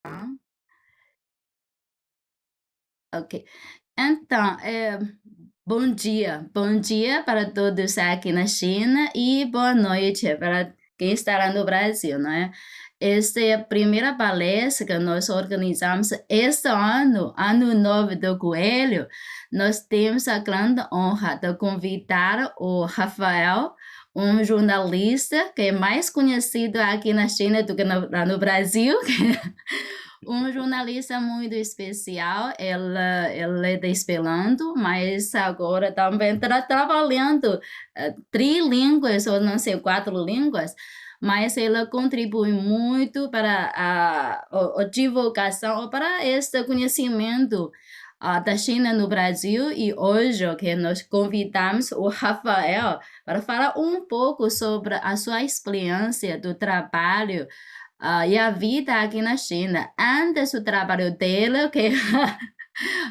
Tá? Ok. Então, bom dia para todos aqui na China e boa noite para quem estará no Brasil, não é? Esta é a primeira palestra que nós organizamos este ano, Ano Novo do Coelho. Nós temos a grande honra de convidar o Rafael, um jornalista que é mais conhecido aqui na China do que lá no Brasil, um jornalista muito especial, ele é de Esperanto, mas agora também está trabalhando trilínguas, ou não sei, quatro línguas, mas ele contribui muito para a divulgação, ou para este conhecimento da China no Brasil, e hoje que nós convidamos o Rafael para falar um pouco sobre a sua experiência do trabalho e a vida aqui na China, antes do trabalho dele, que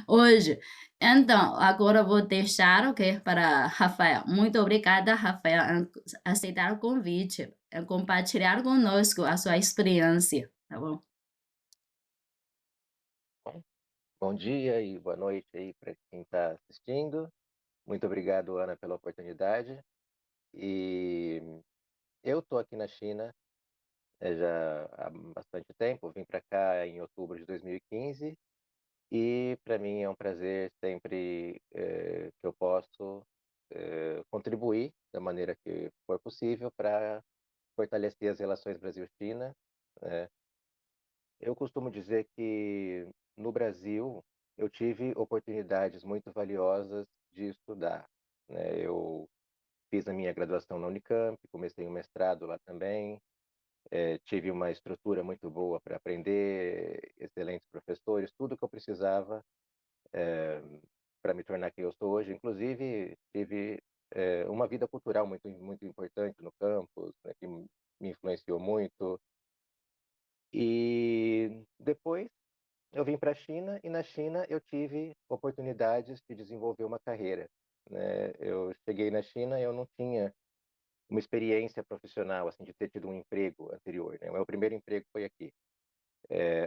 hoje. Então, agora eu vou deixar para Rafael. Muito obrigada, Rafael, em aceitar o convite, em compartilhar conosco a sua experiência, tá bom? Bom, bom dia e boa noite aí para quem está assistindo. Muito obrigado, Ana, pela oportunidade. E eu estou aqui na China já há bastante tempo. Vim para cá em outubro de 2015 e para mim é um prazer sempre que eu posso contribuir da maneira que for possível para fortalecer as relações Brasil-China, né? Eu costumo dizer que no Brasil eu tive oportunidades muito valiosas de estudar, né? Eu fiz a minha graduação na Unicamp, comecei um mestrado lá também, tive uma estrutura muito boa para aprender, excelentes professores, tudo que eu precisava para me tornar quem eu sou hoje. Inclusive, tive uma vida cultural muito importante no campus, né, que me influenciou muito. E depois eu vim para a China e na China eu tive oportunidades de desenvolver uma carreira, né? Eu cheguei na China e eu não tinha uma experiência profissional, assim, de ter tido um emprego anterior, né? O meu primeiro emprego foi aqui.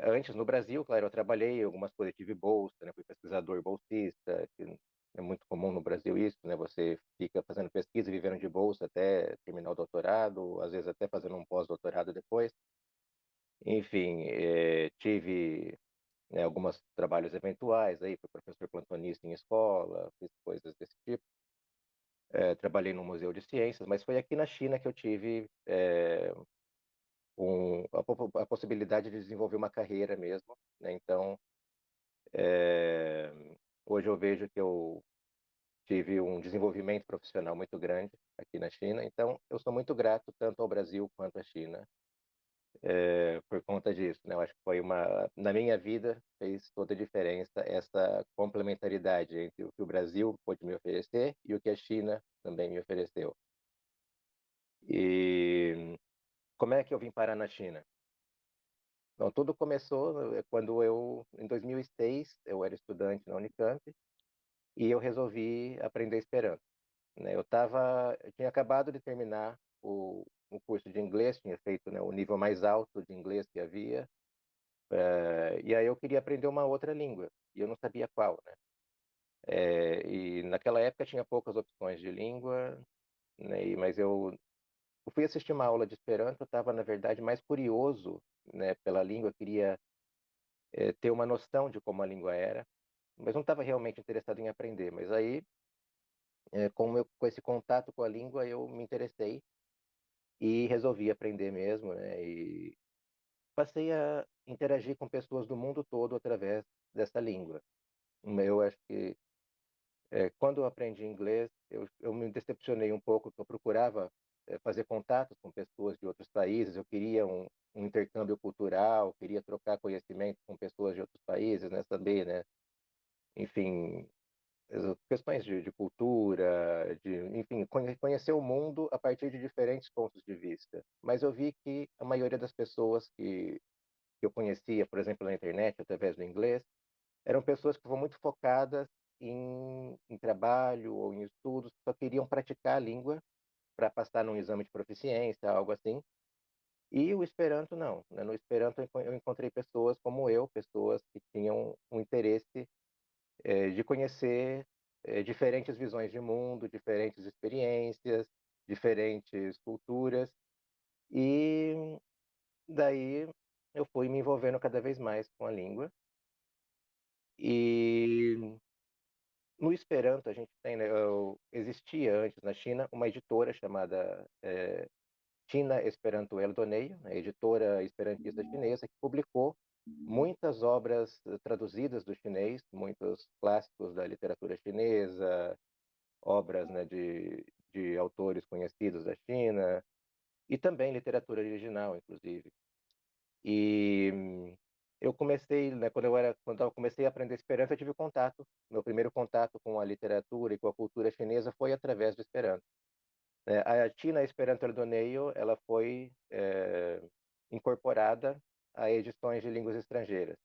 Antes, no Brasil, claro, eu trabalhei em algumas coisas, tive bolsa, né? Fui pesquisador bolsista, que é muito comum no Brasil isso, né? Você fica fazendo pesquisa e vivendo de bolsa até terminar o doutorado, às vezes até fazendo um pós-doutorado depois. Enfim, tive, né, alguns trabalhos eventuais, aí fui professor plantonista em escola, fiz coisas desse tipo. Trabalhei no Museu de Ciências, mas foi aqui na China que eu tive a possibilidade de desenvolver uma carreira mesmo, né? Então, é, hoje eu vejo que eu tive um desenvolvimento profissional muito grande aqui na China, então eu sou muito grato tanto ao Brasil quanto à China por conta disso, né? Eu acho que foi na minha vida, fez toda a diferença essa complementaridade entre o que o Brasil pôde me oferecer e o que a China também me ofereceu. E como é que eu vim parar na China? Então, tudo começou quando em 2006, eu era estudante na Unicamp e eu resolvi aprender Esperanto, né? Eu tinha acabado de terminar o curso de inglês, tinha feito, né, o nível mais alto de inglês que havia. E aí eu queria aprender uma outra língua, e eu não sabia qual, né? E naquela época tinha poucas opções de língua, né? Mas eu fui assistir uma aula de Esperanto, eu estava, na verdade, mais curioso, né, pela língua, eu queria ter uma noção de como a língua era, mas não estava realmente interessado em aprender. Mas aí, com esse contato com a língua, eu me interessei e resolvi aprender mesmo, né? E passei a interagir com pessoas do mundo todo através dessa língua. Eu acho que quando eu aprendi inglês, eu me decepcionei um pouco, porque eu procurava fazer contatos com pessoas de outros países, eu queria um intercâmbio cultural, queria trocar conhecimento com pessoas de outros países, né, saber, né, enfim, questões de cultura, enfim, conhecer o mundo a partir de diferentes pontos de vista. Mas eu vi que a maioria das pessoas que eu conhecia, por exemplo, na internet, através do inglês, eram pessoas que estavam muito focadas em trabalho ou em estudos, só queriam praticar a língua para passar num exame de proficiência, algo assim. E o Esperanto não, né, no Esperanto eu encontrei pessoas como eu, pessoas que tinham um interesse, de conhecer, diferentes visões de mundo, diferentes experiências, diferentes culturas, e daí eu fui me envolvendo cada vez mais com a língua. E no Esperanto a gente tem, né, existia antes na China uma editora chamada, China Esperanto Eldoneio, a editora esperantista chinesa, que publicou muitas obras traduzidas do chinês, muitos clássicos da literatura chinesa, obras, né, de autores conhecidos da China, e também literatura original, inclusive. E eu comecei, né, quando eu comecei a aprender Esperanto, eu tive contato. Meu primeiro contato com a literatura e com a cultura chinesa foi através do Esperanto. A China Esperanto Eldoneio, ela foi incorporada a edições de línguas estrangeiras,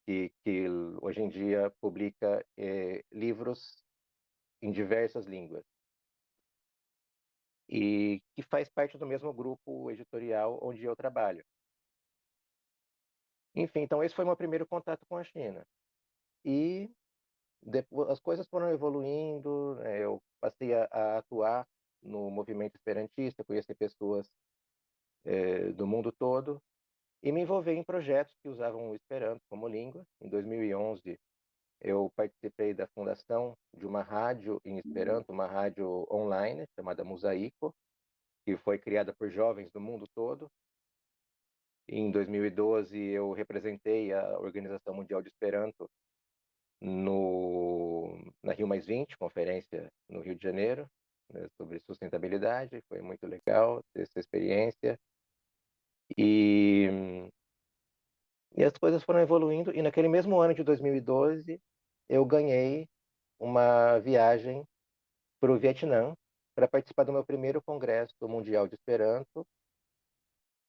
que hoje em dia publica livros em diversas línguas e que faz parte do mesmo grupo editorial onde eu trabalho. Enfim, então esse foi meu primeiro contato com a China. E depois as coisas foram evoluindo, né, eu passei a atuar no movimento esperantista, conhecer pessoas do mundo todo e me envolver em projetos que usavam o Esperanto como língua. Em 2011, eu participei da fundação de uma rádio em Esperanto, uma rádio online chamada Mosaico, que foi criada por jovens do mundo todo. Em 2012, eu representei a Organização Mundial de Esperanto na Rio+20, conferência no Rio de Janeiro, né, sobre sustentabilidade. Foi muito legal ter essa experiência. E E as coisas foram evoluindo, e naquele mesmo ano de 2012, eu ganhei uma viagem para o Vietnã para participar do meu primeiro congresso mundial de Esperanto.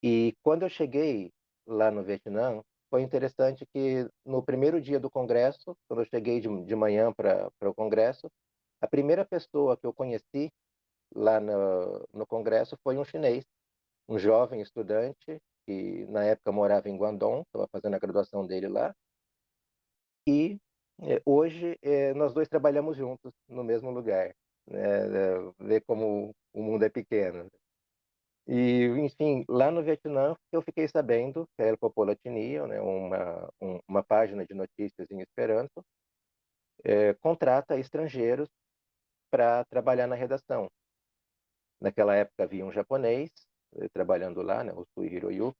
E quando eu cheguei lá no Vietnã, foi interessante que no primeiro dia do congresso, quando eu cheguei de manhã para o congresso, a primeira pessoa que eu conheci lá no congresso foi um chinês, um jovem estudante que na época morava em Guangdong, estava fazendo a graduação dele lá. E hoje nós dois trabalhamos juntos no mesmo lugar, né? Ver como o mundo é pequeno. E, enfim, lá no Vietnã eu fiquei sabendo que a El Popolo Tinha, né, uma página de notícias em Esperanto, contrata estrangeiros para trabalhar na redação. Naquela época havia um japonês trabalhando lá, né, o Sui Hiroyu,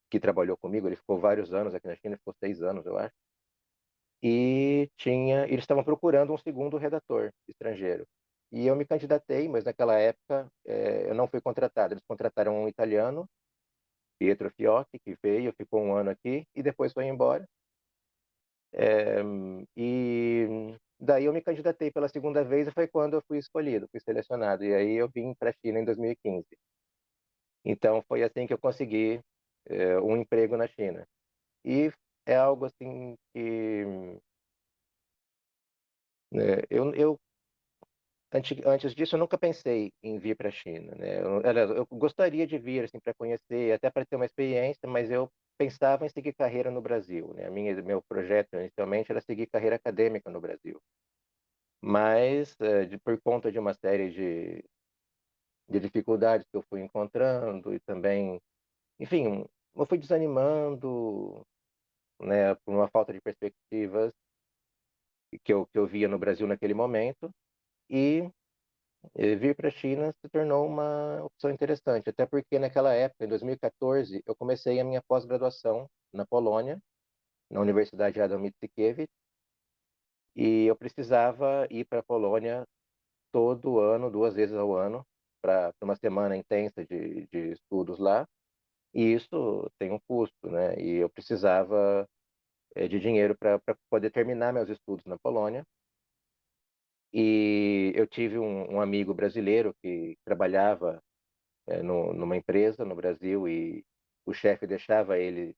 que trabalhou comigo. Ele ficou vários anos aqui na China, ficou 6 anos, eu acho. E eles estavam procurando um segundo redator estrangeiro. E eu me candidatei, mas naquela época eu não fui contratado. Eles contrataram um italiano, Pietro Fiocchi, que veio, ficou um ano aqui e depois foi embora. E daí eu me candidatei pela segunda vez e foi quando eu fui escolhido, fui selecionado. E aí eu vim para a China em 2015. Então foi assim que eu consegui um emprego na China. E é algo assim que eu antes disso, eu nunca pensei em vir para a China, né? Aliás, eu gostaria de vir assim para conhecer, até para ter uma experiência, mas eu pensava em seguir carreira no Brasil, né? Meu projeto inicialmente era seguir carreira acadêmica no Brasil, mas por conta de uma série de dificuldades que eu fui encontrando e também, enfim, eu fui desanimando, né? Por uma falta de perspectivas que eu via no Brasil naquele momento. E vir para a China se tornou uma opção interessante, até porque naquela época, em 2014, eu comecei a minha pós-graduação na Polônia, na Universidade Adam Mickiewicz, e eu precisava ir para a Polônia todo ano, 2 vezes ao ano, para uma semana intensa de estudos lá, e isso tem um custo, né? E eu precisava de dinheiro para poder terminar meus estudos na Polônia. E eu tive um amigo brasileiro que trabalhava numa empresa no Brasil, e o chefe deixava ele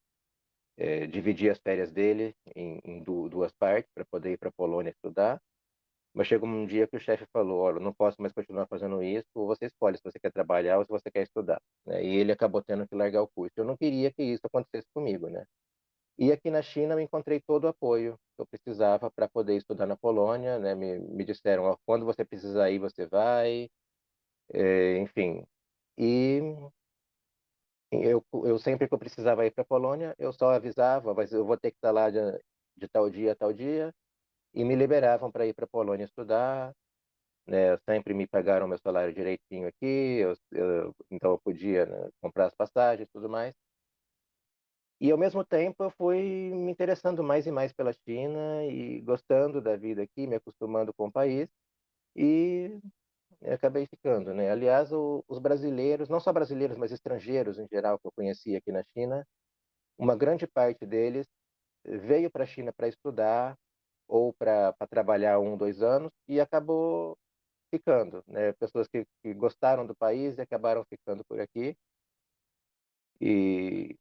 dividir as férias dele em duas partes para poder ir para a Polônia estudar. Mas chegou um dia que o chefe falou, olha, não posso mais continuar fazendo isso, ou você escolhe se você quer trabalhar ou se você quer estudar, né? E ele acabou tendo que largar o curso. Eu não queria que isso acontecesse comigo, né? E aqui na China eu encontrei todo o apoio que eu precisava para poder estudar na Polônia, né? Me disseram, ó, quando você precisar ir, você vai, enfim. E eu sempre que eu precisava ir para a Polônia, eu só avisava, mas eu vou ter que estar lá de tal dia a tal dia, e me liberavam para ir para a Polônia estudar, né? Sempre me pagaram meu salário direitinho aqui, então eu podia, né, comprar as passagens e tudo mais. E ao mesmo tempo eu fui me interessando mais e mais pela China e gostando da vida aqui, me acostumando com o país e acabei ficando, né? Aliás, os brasileiros, não só brasileiros, mas estrangeiros em geral que eu conheci aqui na China, uma grande parte deles veio para a China para estudar ou para trabalhar 1, 2 anos e acabou ficando, né? Pessoas que gostaram do país e acabaram ficando por aqui. E,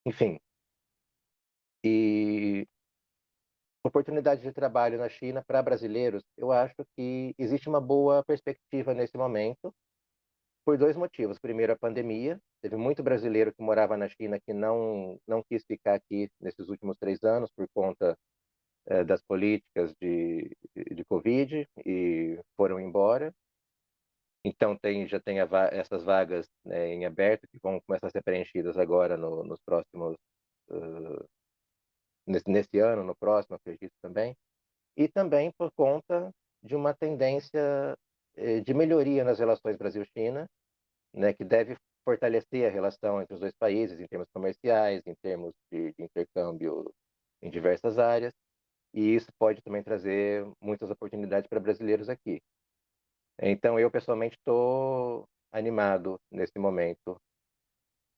enfim, e oportunidade de trabalho na China para brasileiros, eu acho que existe uma boa perspectiva nesse momento, por dois motivos. Primeiro, a pandemia. Teve muito brasileiro que morava na China que não quis ficar aqui nesses últimos 3 anos por conta das políticas de Covid e foram embora. Então já tem essas vagas, né, em aberto que vão começar a ser preenchidas agora nos próximos, uh, nesse ano, no próximo, acredito também. E também por conta de uma tendência de melhoria nas relações Brasil-China, né, que deve fortalecer a relação entre os dois países em termos comerciais, em termos de intercâmbio em diversas áreas, e isso pode também trazer muitas oportunidades para brasileiros aqui. Então, eu pessoalmente estou animado nesse momento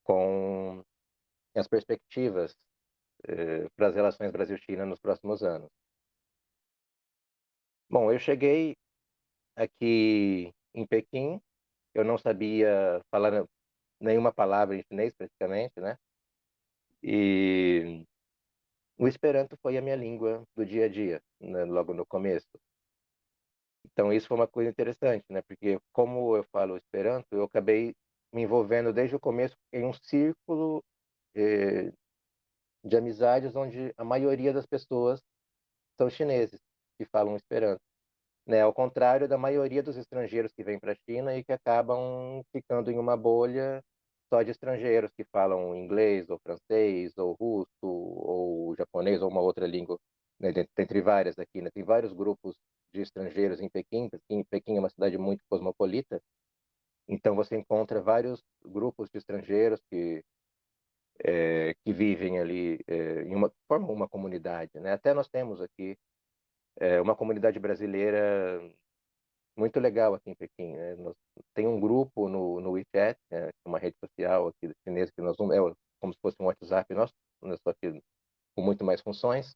com as perspectivas para as relações Brasil-China nos próximos anos. Bom, eu cheguei aqui em Pequim, eu não sabia falar nenhuma palavra em chinês praticamente, né? E o Esperanto foi a minha língua do dia a dia, né, logo no começo. Então isso foi uma coisa interessante, né? Porque como eu falo Esperanto, eu acabei me envolvendo desde o começo em um círculo eh, de amizades onde a maioria das pessoas são chineses que falam Esperanto, né? Ao contrário da maioria dos estrangeiros que vêm para a China e que acabam ficando em uma bolha só de estrangeiros que falam inglês ou francês ou russo ou japonês ou uma outra língua, né? Dentre várias aqui, né? Tem vários grupos de estrangeiros em Pequim. Pequim é uma cidade muito cosmopolita, então você encontra vários grupos de estrangeiros que vivem ali formam uma comunidade, né? Até nós temos aqui uma comunidade brasileira muito legal aqui em Pequim, né? Tem um grupo no WeChat, uma rede social aqui chinesa que nós usamos, como se fosse um WhatsApp nosso, né? Só que com muito mais funções.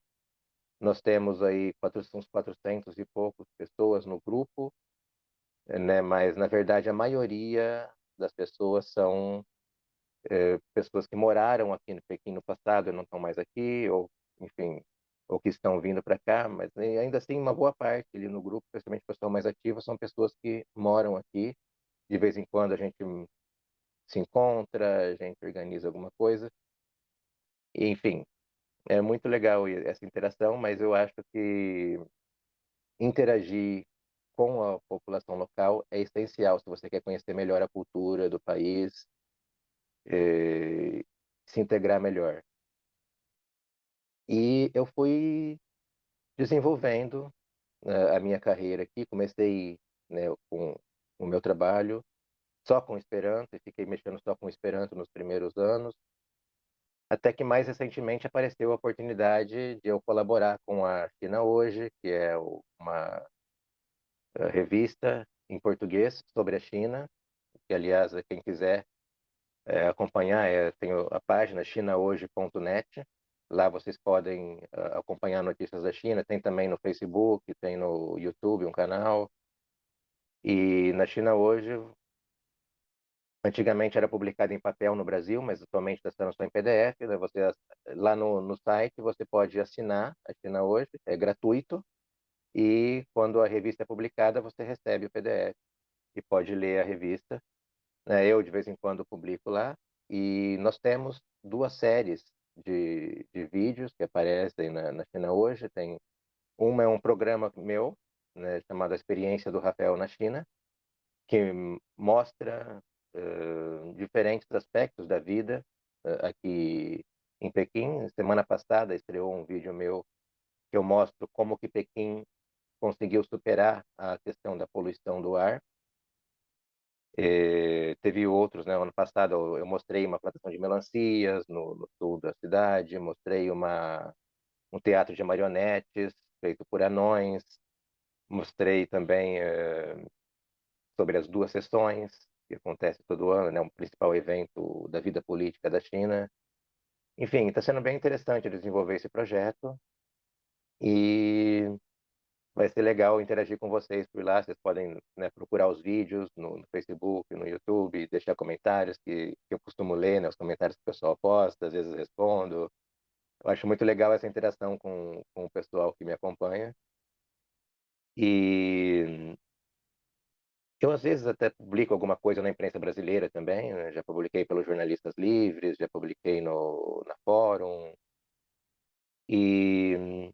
Nós temos aí uns 400 e poucos pessoas no grupo, né? Mas na verdade a maioria das pessoas são pessoas que moraram aqui no Pequim no passado e não estão mais aqui, ou enfim, ou que estão vindo para cá, mas ainda assim uma boa parte ali no grupo, principalmente o pessoal mais ativo, são pessoas que moram aqui. De vez em quando a gente se encontra, a gente organiza alguma coisa. E, enfim, é muito legal essa interação, mas eu acho que interagir com a população local é essencial se você quer conhecer melhor a cultura do país, se integrar melhor. E eu fui desenvolvendo a minha carreira aqui. Comecei, né, com o meu trabalho só com Esperanto e fiquei mexendo só com Esperanto nos primeiros anos, até que mais recentemente apareceu a oportunidade de eu colaborar com a China Hoje, que é uma revista em português sobre a China, que aliás, quem quiser acompanhar, tem a página chinahoje.net. Lá vocês podem acompanhar notícias da China. Tem também no Facebook, tem no YouTube um canal. E na China Hoje, antigamente era publicado em papel no Brasil, mas atualmente está sendo só em PDF. Né? Lá no site você pode assinar a China Hoje, é gratuito. e quando a revista é publicada, você recebe o PDF e pode ler a revista, né? Eu, de vez em quando, publico lá, e nós temos duas séries de vídeos que aparecem na China hoje. Uma é um programa meu, né, chamado A Experiência do Rafael na China, que mostra diferentes aspectos da vida aqui em Pequim. Semana passada estreou um vídeo meu que eu mostro como que Pequim conseguiu superar a questão da poluição do ar. Teve outros, né? Ano passado eu mostrei uma plantação de melancias no sul da cidade, mostrei um teatro de marionetes feito por anões, mostrei também sobre as duas sessões que acontece todo ano, né? Um principal evento da vida política da China. Enfim, está sendo bem interessante desenvolver esse projeto e vai ser legal interagir com vocês por lá. Vocês podem, né, procurar os vídeos no Facebook, no YouTube, deixar comentários que eu costumo ler, né, os comentários que o pessoal posta, às vezes eu respondo. Eu acho muito legal essa interação com o pessoal que me acompanha. E eu, às vezes, até publico alguma coisa na imprensa brasileira também, né? Já publiquei pelos Jornalistas Livres, já publiquei na Fórum. E,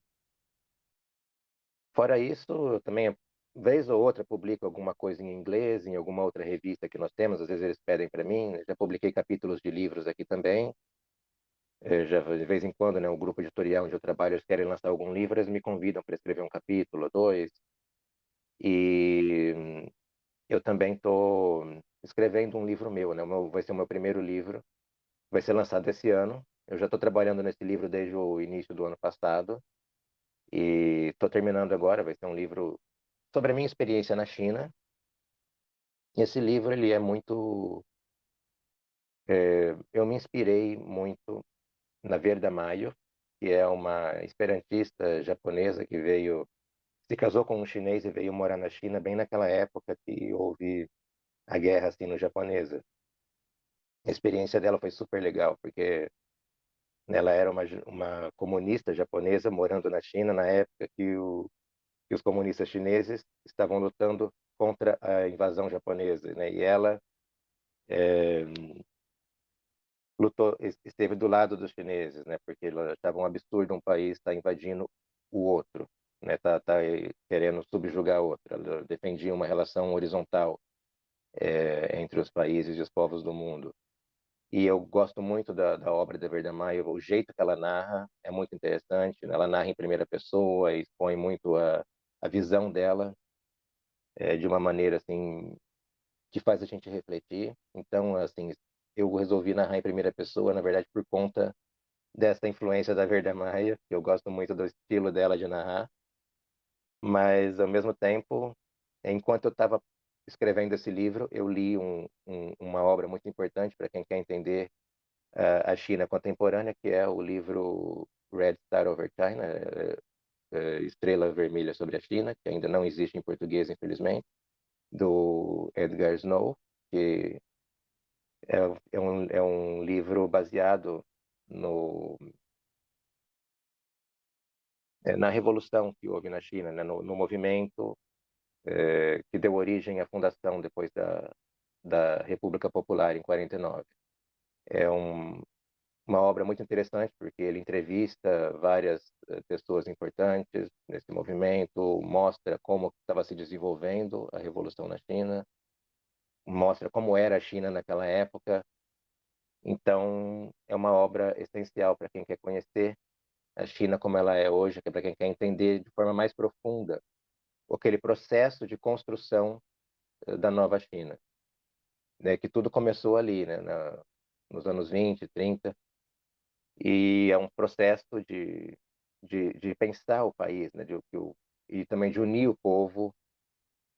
fora isso, eu também, vez ou outra, publico alguma coisa em inglês, em alguma outra revista que nós temos. Às vezes eles pedem para mim. Já publiquei capítulos de livros aqui também. Já, de vez em quando, né, o grupo editorial onde eu trabalho, eles querem lançar algum livro, eles me convidam para escrever um capítulo, dois. E eu também estou escrevendo um livro meu, né? Vai ser o meu primeiro livro, vai ser lançado esse ano. Eu já estou trabalhando nesse livro desde o início do ano passado e estou terminando agora. Vai ser um livro sobre a minha experiência na China. Esse livro ele é muito, eu me inspirei muito na Verda Maio, que é uma esperantista japonesa que veio, se casou com um chinês e veio morar na China bem naquela época que houve a guerra sino-japonesa. A experiência dela foi super legal, porque ela era uma comunista japonesa morando na China na época que os comunistas chineses estavam lutando contra a invasão japonesa, né? E ela é, esteve do lado dos chineses, né? Porque ela achava um absurdo um país estar invadindo o outro, né? Tá querendo subjugar o outro. Ela defendia uma relação horizontal entre os países e os povos do mundo. E eu gosto muito da obra da Verda Maio. O jeito que ela narra é muito interessante, né? Ela narra em primeira pessoa e expõe muito a visão dela de uma maneira assim que faz a gente refletir. Então, assim, eu resolvi narrar em primeira pessoa, na verdade, por conta dessa influência da Verda Maia, que eu gosto muito do estilo dela de narrar. Mas, ao mesmo tempo, enquanto eu estava escrevendo esse livro, eu li uma obra muito importante para quem quer entender a China contemporânea, que é o livro Red Star Over China, Estrela Vermelha sobre a China, que ainda não existe em português, infelizmente, do Edgar Snow, que é um livro baseado no, na revolução que houve na China, né, no movimento que deu origem à fundação depois da República Popular em 49. É uma obra muito interessante, porque ele entrevista várias pessoas importantes nesse movimento, mostra como estava se desenvolvendo a revolução na China, mostra como era a China naquela época. Então, é uma obra essencial para quem quer conhecer a China como ela é hoje, que é para quem quer entender de forma mais profunda aquele processo de construção da nova China, né, que tudo começou ali, né, nos anos 20, 30. E é um processo de pensar o país, né? E também de unir o povo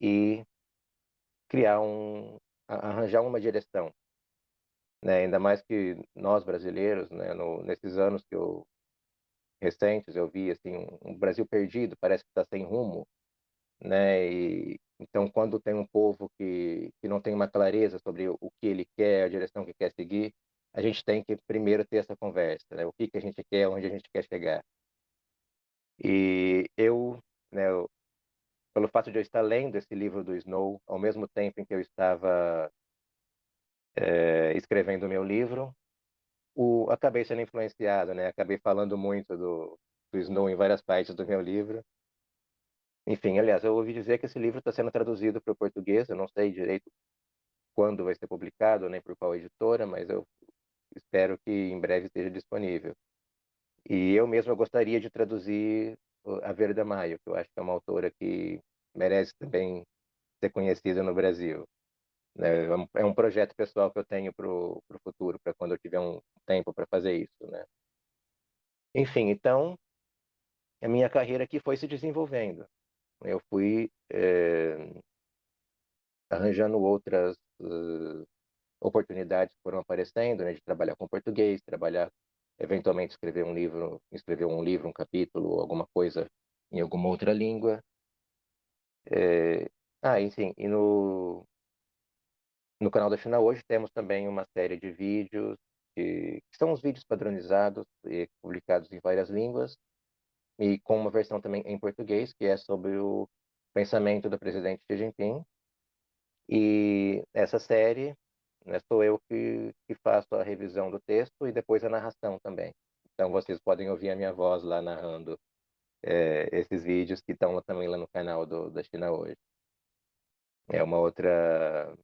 e criar arranjar uma direção, né? Ainda mais que nós brasileiros, né? Nesses anos recentes eu vi assim um Brasil perdido, parece que está sem rumo, né? E então quando tem um povo que não tem uma clareza sobre o que ele quer, a direção que quer seguir, a gente tem que primeiro ter essa conversa, né? O que a gente quer, onde a gente quer chegar. E eu, né, pelo fato de eu estar lendo esse livro do Snow ao mesmo tempo em que eu estava escrevendo o meu livro, acabei sendo influenciado, né? Acabei falando muito do Snow em várias partes do meu livro. Enfim, aliás, eu ouvi dizer que esse livro está sendo traduzido para o português, eu não sei direito quando vai ser publicado, nem por qual editora, mas eu espero que em breve esteja disponível. E eu mesmo gostaria de traduzir a Verda Maio, que eu acho que é uma autora que merece também ser conhecida no Brasil. Né? É um projeto pessoal que eu tenho para o futuro, para quando eu tiver um tempo para fazer isso. Né? Enfim, então, a minha carreira aqui foi se desenvolvendo. Eu fui arranjando outras oportunidades que foram aparecendo, né, de trabalhar com português, trabalhar, eventualmente escrever um livro, um capítulo, alguma coisa em alguma outra língua. Enfim, e no canal da China hoje temos também uma série de vídeos que são os vídeos padronizados e publicados em várias línguas e com uma versão também em português, que é sobre o pensamento do presidente Xi Jinping. E essa série, né, sou eu que faço a revisão do texto e depois a narração também. Então vocês podem ouvir a minha voz lá narrando esses vídeos que estão também lá no canal da China hoje. É uma outra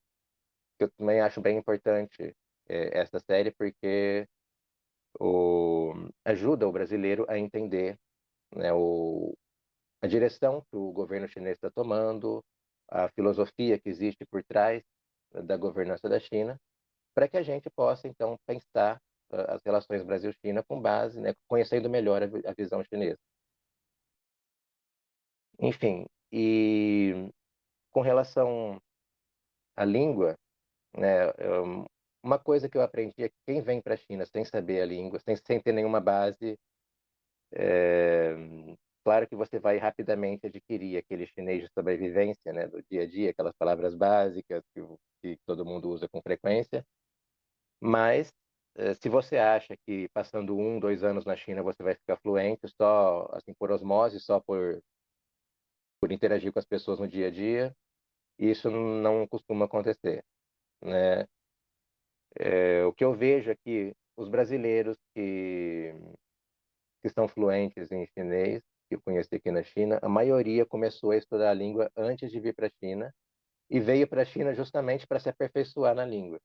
que eu também acho bem importante essa série porque ajuda o brasileiro a entender, né, a direção que o governo chinês está tomando, a filosofia que existe por trás da governança da China, para que a gente possa, então, pensar as relações Brasil-China com base, né, conhecendo melhor a visão chinesa. Enfim, e com relação à língua, né, uma coisa que eu aprendi é que quem vem para a China sem saber a língua, sem ter nenhuma base, é, claro que você vai rapidamente adquirir aquele chinês de sobrevivência, né, do dia a dia, aquelas palavras básicas que todo mundo usa com frequência, mas se você acha que passando 1, 2 anos na China você vai ficar fluente só assim por osmose, só por interagir com as pessoas no dia a dia, isso não costuma acontecer, né? O que eu vejo é que os brasileiros que são fluentes em chinês, que eu conheci aqui na China, a maioria começou a estudar a língua antes de vir para a China e veio para a China justamente para se aperfeiçoar na língua,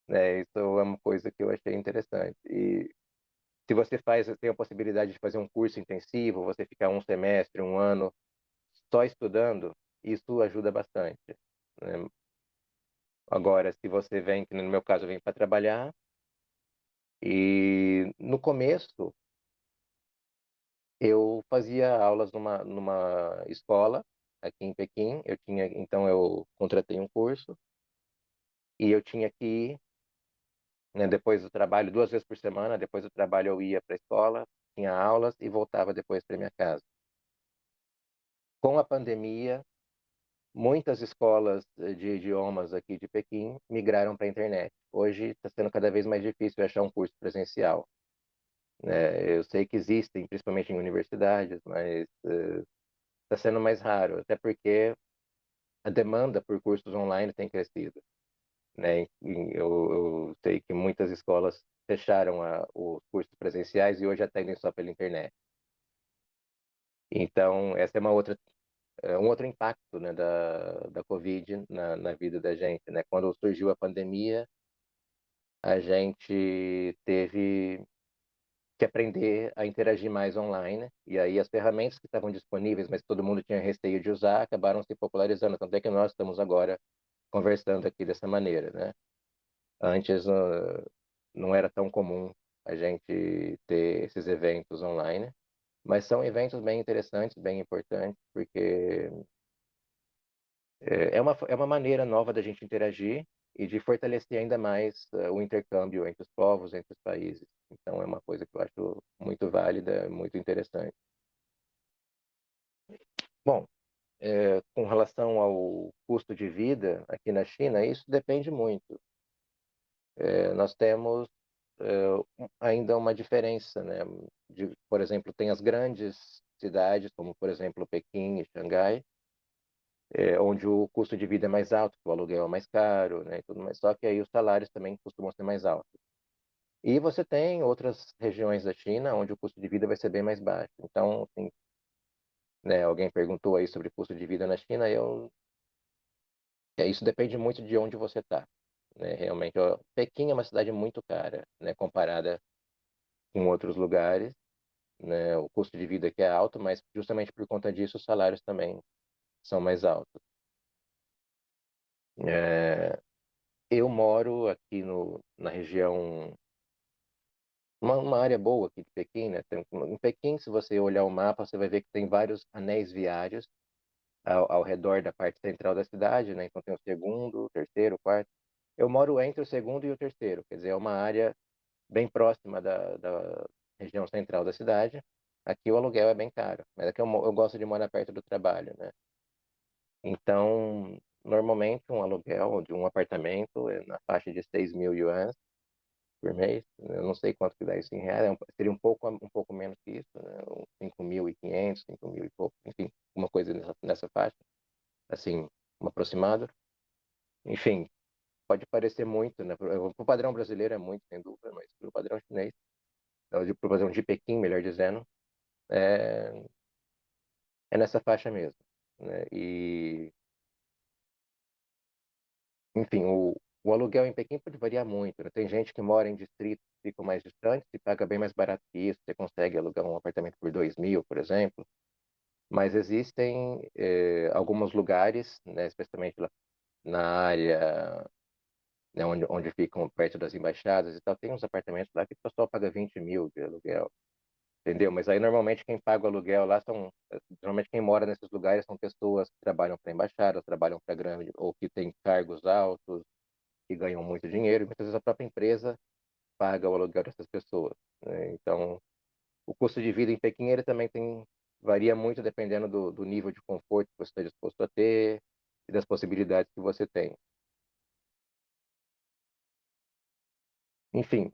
né? Isso é uma coisa que eu achei interessante. E se você tem a possibilidade de fazer um curso intensivo, você ficar um semestre, um ano só estudando, isso ajuda bastante, né? Agora, se você vem, que no meu caso, eu vem para trabalhar, e no começo eu fazia aulas numa escola aqui em Pequim, então eu contratei um curso e eu tinha que ir, né, depois do trabalho, 2 vezes por semana, depois do trabalho eu ia para a escola, tinha aulas e voltava depois para minha casa. Com a pandemia, muitas escolas de idiomas aqui de Pequim migraram para a internet. Hoje está sendo cada vez mais difícil achar um curso presencial, né? Eu sei que existem, principalmente em universidades, mas está sendo mais raro, até porque a demanda por cursos online tem crescido, né? Eu sei que muitas escolas fecharam os cursos presenciais e hoje atendem só pela internet. Então, essa é um outro impacto, né, da Covid na vida da gente, né? Quando surgiu a pandemia, a gente teve que aprender a interagir mais online, e aí as ferramentas que estavam disponíveis, mas todo mundo tinha receio de usar, acabaram se popularizando, tanto é que nós estamos agora conversando aqui dessa maneira, né? Antes não era tão comum a gente ter esses eventos online, mas são eventos bem interessantes, bem importantes, porque é uma maneira nova da gente interagir e de fortalecer ainda mais o intercâmbio entre os povos, entre os países. Então, é uma coisa que eu acho muito válida, muito interessante. Bom, com relação ao custo de vida aqui na China, isso depende muito. Nós temos ainda uma diferença, né? Por exemplo, tem as grandes cidades, como, por exemplo, Pequim e Xangai, onde o custo de vida é mais alto, o aluguel é mais caro, né, e tudo mais. Só que aí os salários também costumam ser mais altos. E você tem outras regiões da China onde o custo de vida vai ser bem mais baixo. Então, assim, né, alguém perguntou aí sobre o custo de vida na China, isso depende muito de onde você está. Né? Realmente, ó, Pequim é uma cidade muito cara, né, comparada com outros lugares. Né? O custo de vida aqui é alto, mas justamente por conta disso os salários também são mais altos. É, eu moro aqui na região, uma área boa aqui de Pequim, né? Em Pequim, se você olhar o mapa, você vai ver que tem vários anéis viários ao redor da parte central da cidade, né? Então tem o segundo, o terceiro, o quarto. Eu moro entre o segundo e o terceiro, quer dizer, é uma área bem próxima da região central da cidade. Aqui o aluguel é bem caro, mas aqui eu gosto de morar perto do trabalho, né? Então, normalmente um aluguel de um apartamento é na faixa de 6.000 yuans por mês. Eu não sei quanto que dá isso em reais, seria um pouco menos que isso, né? Uns 5.500, 5.000 e pouco, enfim, uma coisa nessa faixa, assim, um aproximado. Enfim, pode parecer muito, né? O padrão brasileiro é muito, sem dúvida, mas para o padrão chinês, para o padrão de Pequim, melhor dizendo, é, é nessa faixa mesmo. Né? E, enfim, o aluguel em Pequim pode variar muito. Né? Tem gente que mora em distritos que ficam mais distantes e paga bem mais barato que isso. Você consegue alugar um apartamento por 2.000, por exemplo. Mas existem alguns lugares, né, especialmente lá na área, né, onde ficam perto das embaixadas e tal, tem uns apartamentos lá que o pessoal paga 20 mil de aluguel. Entendeu? Mas aí normalmente quem paga o aluguel lá normalmente quem mora nesses lugares são pessoas que trabalham para a embaixada, trabalham para grande, ou que têm cargos altos, que ganham muito dinheiro, e muitas vezes a própria empresa paga o aluguel dessas pessoas. Né? Então, o custo de vida em Pequim ele também varia muito dependendo do nível de conforto que você está disposto a ter e das possibilidades que você tem. Enfim,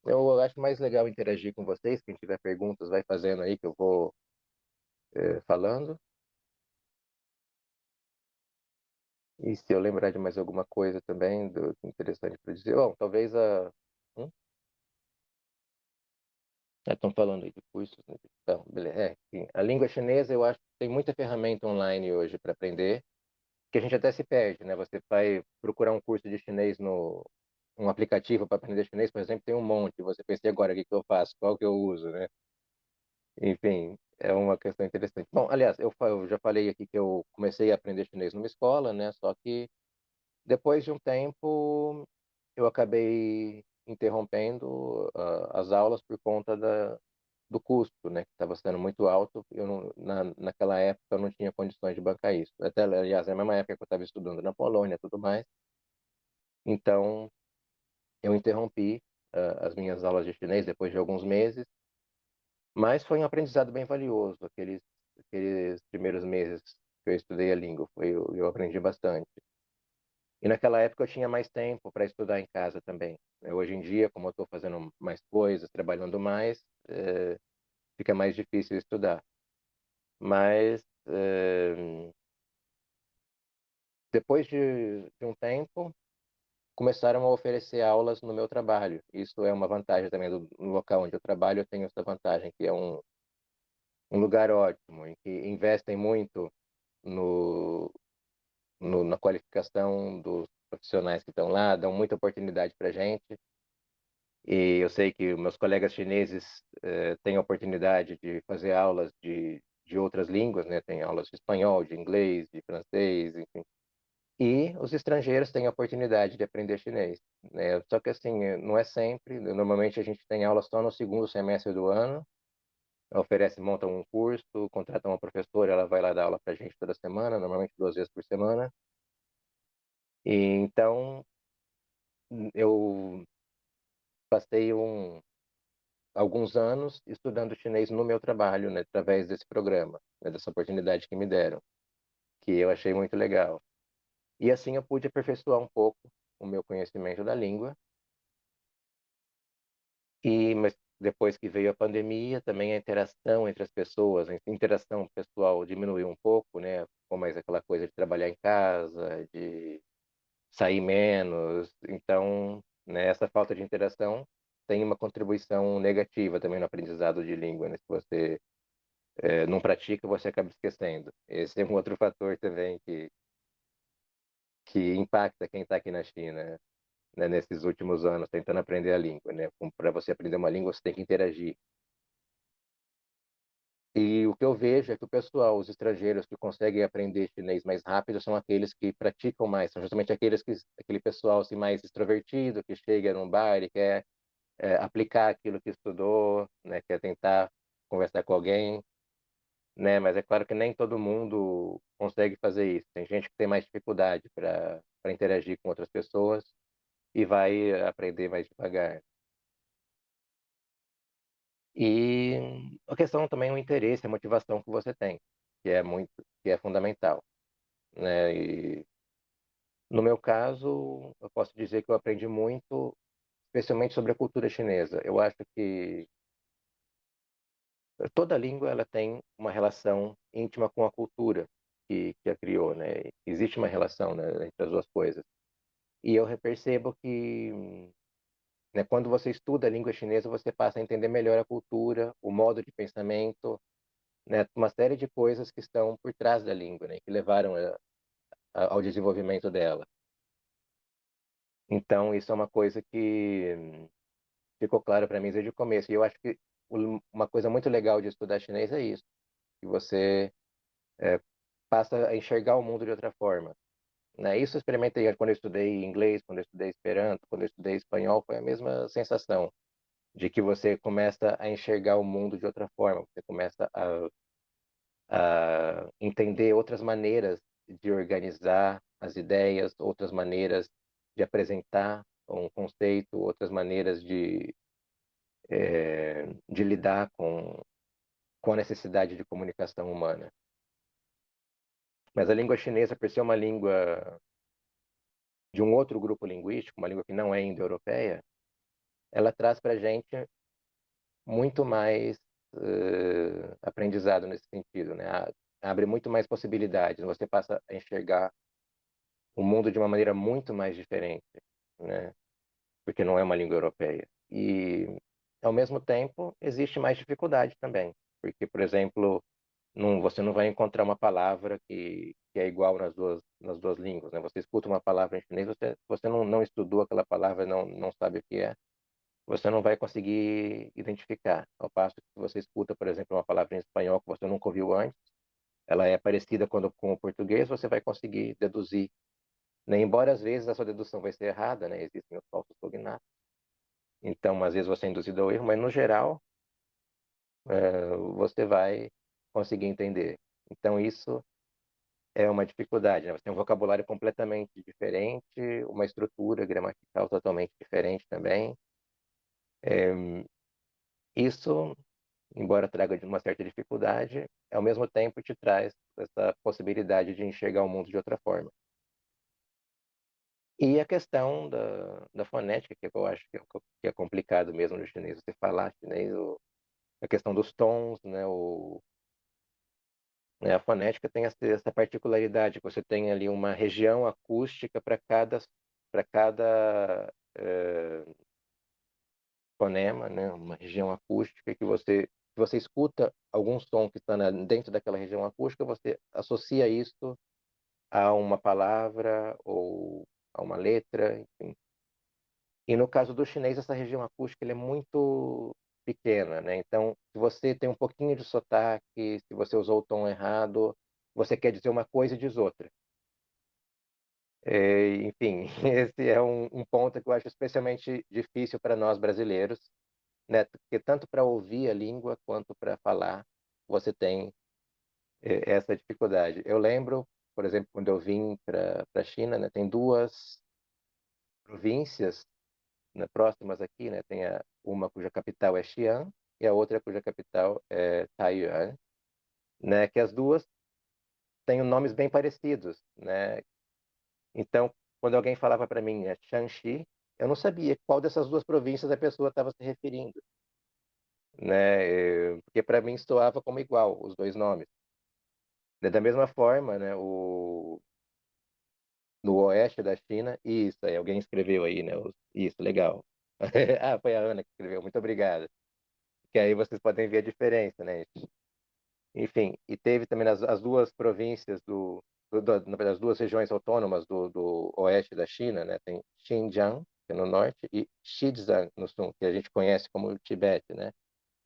eu acho mais legal interagir com vocês. Quem tiver perguntas, vai fazendo aí que eu vou falando. E se eu lembrar de mais alguma coisa também interessante para dizer, bom, talvez a. Hum? Estão falando aí de cursos, né? Então, beleza. Sim. A língua chinesa, eu acho que tem muita ferramenta online hoje para aprender, que a gente até se perde, né? Você vai procurar um curso de chinês um aplicativo para aprender chinês, por exemplo, tem um monte. Você pensa, e agora, o que que eu faço? Qual que eu uso, né? Enfim, é uma questão interessante. Bom, aliás, eu já falei aqui que eu comecei a aprender chinês numa escola, né? Só que depois de um tempo, eu acabei interrompendo as aulas por conta do custo, né, que estava sendo muito alto. Eu naquela época eu não tinha condições de bancar isso. Até, aliás, é a mesma época que eu estava estudando na Polônia e tudo mais. Então, eu interrompi as minhas aulas de chinês depois de alguns meses, mas foi um aprendizado bem valioso. Aqueles primeiros meses que eu estudei a língua, eu aprendi bastante. E naquela época eu tinha mais tempo para estudar em casa também. Hoje em dia, como eu estou fazendo mais coisas, trabalhando mais, fica mais difícil estudar. Mas depois de um tempo, começaram a oferecer aulas no meu trabalho. Isso é uma vantagem também no local onde eu trabalho, eu tenho essa vantagem, que é um lugar ótimo, em que investem muito no, na qualificação dos profissionais que estão lá, dão muita oportunidade para gente. E eu sei que meus colegas chineses têm a oportunidade de fazer aulas de outras línguas, né? Tem aulas de espanhol, de inglês, de francês, enfim. E os estrangeiros têm a oportunidade de aprender chinês, né? Só que assim, não é sempre. Normalmente a gente tem aula só no segundo semestre do ano. Monta um curso, contrata uma professora, ela vai lá dar aula para a gente toda semana, normalmente 2 vezes por semana. E então eu passei alguns anos estudando chinês no meu trabalho, né, através desse programa, né, dessa oportunidade que me deram, que eu achei muito legal. E assim eu pude aperfeiçoar um pouco o meu conhecimento da língua. Mas depois que veio a pandemia, também a interação entre as pessoas, a interação pessoal diminuiu um pouco, né? Com mais aquela coisa de trabalhar em casa, de sair menos. Então, né, essa falta de interação tem uma contribuição negativa também no aprendizado de língua, né? Se você não pratica, você acaba esquecendo. Esse é um outro fator também que impacta quem está aqui na China, né, nesses últimos anos, tentando aprender a língua, né? Para você aprender uma língua, você tem que interagir. E o que eu vejo é que o pessoal, os estrangeiros que conseguem aprender chinês mais rápido, são aqueles que praticam mais, são justamente aquele pessoal assim, mais extrovertido, que chega num bar e quer aplicar aquilo que estudou, né? Quer tentar conversar com alguém, né? Mas é claro que nem todo mundo consegue fazer isso. Tem gente que tem mais dificuldade para interagir com outras pessoas e vai aprender mais devagar. E a questão também é o interesse, a motivação que você tem, que é fundamental, né? E no meu caso, eu posso dizer que eu aprendi muito, especialmente sobre a cultura chinesa. Eu acho que toda língua ela tem uma relação íntima com a cultura que a criou, né? Existe uma relação, né, entre as duas coisas. E eu percebo que, né, quando você estuda a língua chinesa, você passa a entender melhor a cultura, o modo de pensamento, né, uma série de coisas que estão por trás da língua, né, que levaram ao desenvolvimento dela. Então, isso é uma coisa que ficou claro para mim desde o começo. E eu acho que uma coisa muito legal de estudar chinês é isso, que você passa a enxergar o mundo de outra forma. Né? Isso eu experimentei quando eu estudei inglês, quando eu estudei Esperanto, quando eu estudei espanhol, foi a mesma sensação de que você começa a enxergar o mundo de outra forma, você começa a entender outras maneiras de organizar as ideias, outras maneiras de apresentar um conceito, outras maneiras de lidar com a necessidade de comunicação humana. Mas a língua chinesa, por ser uma língua de um outro grupo linguístico, uma língua que não é indo-europeia, ela traz para a gente muito mais aprendizado nesse sentido, né? Abre muito mais possibilidades, você passa a enxergar o mundo de uma maneira muito mais diferente, né? Porque não é uma língua europeia. E, ao mesmo tempo, existe mais dificuldade também, porque, por exemplo, você não vai encontrar uma palavra que é igual nas duas línguas, né? Você escuta uma palavra em chinês, você não estudou aquela palavra, não sabe o que é, você não vai conseguir identificar. Ao passo que se você escuta, por exemplo, uma palavra em espanhol que você nunca ouviu antes, ela é parecida com o português, você vai conseguir deduzir. Né? Embora às vezes a sua dedução vai ser errada, né? Existem os falsos cognatos. Então, às vezes você é induzido ao erro, mas no geral, você vai conseguir entender. Então, isso é uma dificuldade, né? Você tem um vocabulário completamente diferente, uma estrutura gramatical totalmente diferente também. Isso, embora traga uma certa dificuldade, ao mesmo tempo te traz essa possibilidade de enxergar o mundo de outra forma. E a questão da fonética, que eu acho que é complicado mesmo no chinês, você falar chinês, a questão dos tons, né, né, a fonética tem essa particularidade, que você tem ali uma região acústica para cada fonema, né, uma região acústica que você escuta algum som que está dentro daquela região acústica, você associa isso a uma palavra ou a uma letra, enfim. E no caso do chinês, essa região acústica ele é muito pequena, né? Então, se você tem um pouquinho de sotaque, se você usou o tom errado, você quer dizer uma coisa e diz outra. Enfim, esse é um ponto que eu acho especialmente difícil para nós brasileiros, né? Porque tanto para ouvir a língua quanto para falar, você tem essa dificuldade. Eu lembro, por exemplo, quando eu vim para a China, né? Tem duas províncias, né, próximas aqui, né? Tem uma cuja capital é Xi'an e a outra cuja capital é Taiyuan, né? Que as duas têm nomes bem parecidos, né? Então, quando alguém falava para mim Shanxi, eu não sabia qual dessas duas províncias a pessoa estava se referindo. né? Porque para mim soava como igual os dois nomes. Da mesma forma, né? No oeste da China, isso aí, alguém escreveu aí, né? Isso, legal. Ah, foi a Ana que escreveu, muito obrigado. Que aí vocês podem ver a diferença, né? Enfim, e teve também as duas províncias na verdade, as duas regiões autônomas do oeste da China, né? Tem Xinjiang, que é no norte, e Xizang, no sul, que a gente conhece como Tibete, né?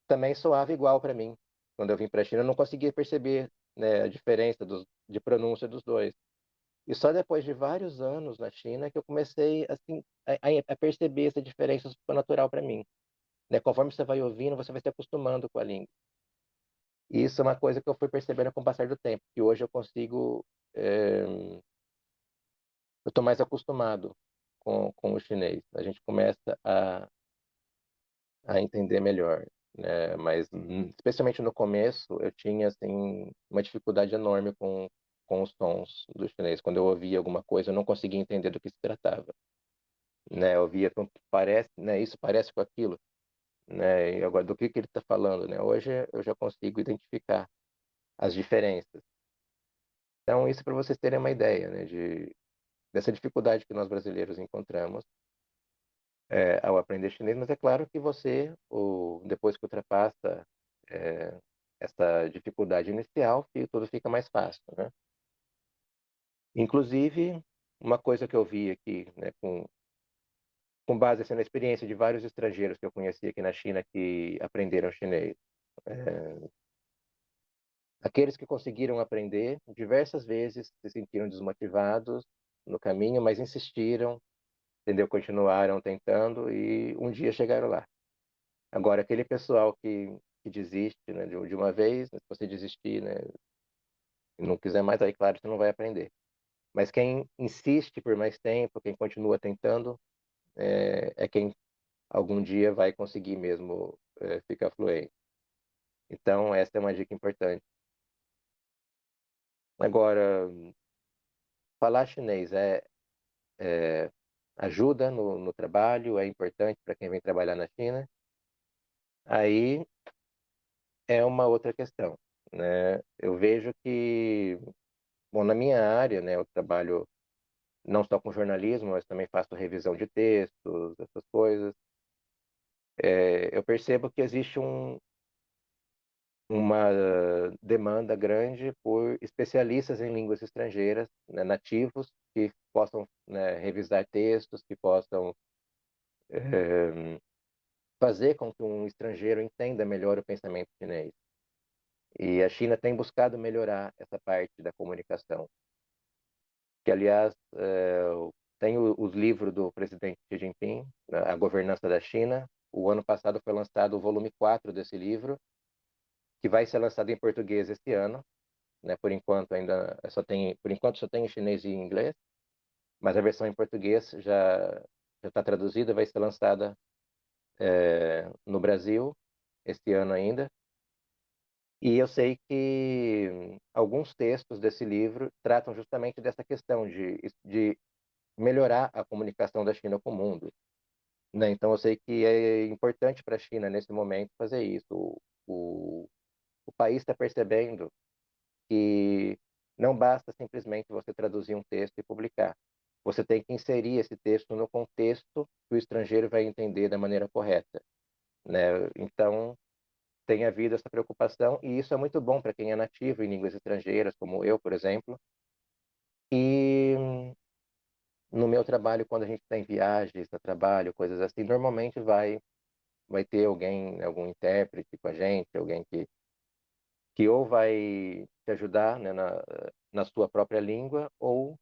Também soava igual para mim. Quando eu vim para a China, eu não conseguia perceber, né, a diferença de pronúncia dos dois. E só depois de vários anos na China que eu comecei assim, a perceber essa diferença super natural para mim. Né? Conforme você vai ouvindo, você vai se acostumando com a língua. E isso é uma coisa que eu fui percebendo com o passar do tempo, que hoje eu consigo, eu estou mais acostumado com o chinês. A gente começa a entender melhor, né? Mas especialmente no começo, eu tinha assim uma dificuldade enorme com os sons do chinês. Quando eu ouvia alguma coisa, eu não conseguia entender do que se tratava, né? Eu via como parece, né? Isso parece com aquilo, né? E agora do que ele está falando, né? Hoje eu já consigo identificar as diferenças. Então isso para vocês terem uma ideia, né? Dessa dificuldade que nós brasileiros encontramos ao aprender chinês, mas é claro que você, depois que ultrapassa é, essa dificuldade inicial, tudo fica mais fácil, né? Inclusive, uma coisa que eu vi aqui, né, com base assim, na experiência de vários estrangeiros que eu conheci aqui na China que aprenderam chinês, aqueles que conseguiram aprender diversas vezes se sentiram desmotivados no caminho, mas insistiram, entendeu? Continuaram tentando e um dia chegaram lá. Agora, aquele pessoal que desiste, né, de uma vez, né, se você desistir, né, e não quiser mais, aí claro, você não vai aprender. Mas quem insiste por mais tempo, quem continua tentando, é quem algum dia vai conseguir mesmo ficar fluente. Então, essa é uma dica importante. Agora, falar chinês é ajuda no trabalho, é importante para quem vem trabalhar na China. Aí é uma outra questão, né? Eu vejo que, bom, na minha área, né, eu trabalho não só com jornalismo, mas também faço revisão de textos, essas coisas. Eu percebo que existe uma demanda grande por especialistas em línguas estrangeiras, né, nativos, que possam, né, revisar textos, que possam fazer com que um estrangeiro entenda melhor o pensamento chinês. E a China tem buscado melhorar essa parte da comunicação, que, aliás, tem os livros do presidente Xi Jinping, né, A Governança da China. O ano passado foi lançado o volume 4 desse livro, que vai ser lançado em português esse ano, né? Por enquanto só tem em chinês e em inglês, mas a versão em português já está traduzida, vai ser lançada no Brasil este ano ainda. E eu sei que alguns textos desse livro tratam justamente dessa questão de melhorar a comunicação da China com o mundo, né? Então eu sei que é importante para a China nesse momento fazer isso. O, o país está percebendo que não basta simplesmente você traduzir um texto e publicar. Você tem que inserir esse texto no contexto que o estrangeiro vai entender da maneira correta, né? Então, tem havido essa preocupação e isso é muito bom para quem é nativo em línguas estrangeiras, como eu, por exemplo. E no meu trabalho, quando a gente está em viagens, no trabalho, coisas assim, normalmente vai ter alguém, algum intérprete com a gente, alguém que ou vai te ajudar, né, na sua própria língua, ou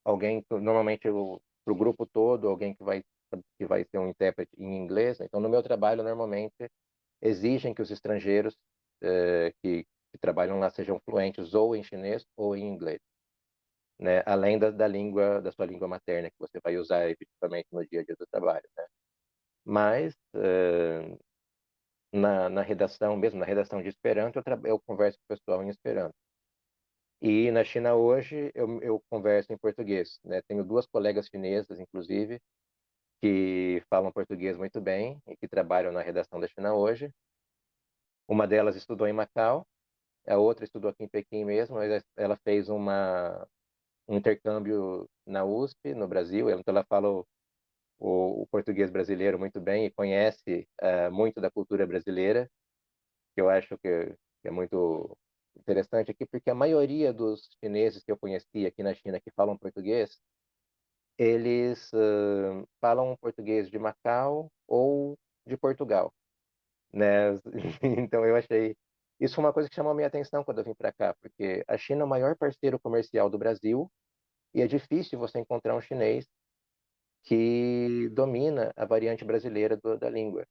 alguém, normalmente para o grupo todo, alguém que vai ser um intérprete em inglês. Então, no meu trabalho, normalmente, exigem que os estrangeiros que trabalham lá sejam fluentes ou em chinês ou em inglês, né? Além da sua língua materna, que você vai usar efetivamente no dia a dia do trabalho, né? Mas, na redação, mesmo na redação de Esperanto, eu converso com o pessoal em Esperanto. E na China hoje eu converso em português, né? Tenho duas colegas chinesas, inclusive, que falam português muito bem e que trabalham na redação da China hoje. Uma delas estudou em Macau, a outra estudou aqui em Pequim mesmo, mas ela fez um intercâmbio na USP, no Brasil, então ela fala o português brasileiro muito bem e conhece muito da cultura brasileira, que eu acho que é muito interessante aqui, porque a maioria dos chineses que eu conheci aqui na China que falam português, eles falam português de Macau ou de Portugal, né? Então eu achei isso foi uma coisa que chamou a minha atenção quando eu vim para cá, porque a China é o maior parceiro comercial do Brasil e é difícil você encontrar um chinês que domina a variante brasileira da língua.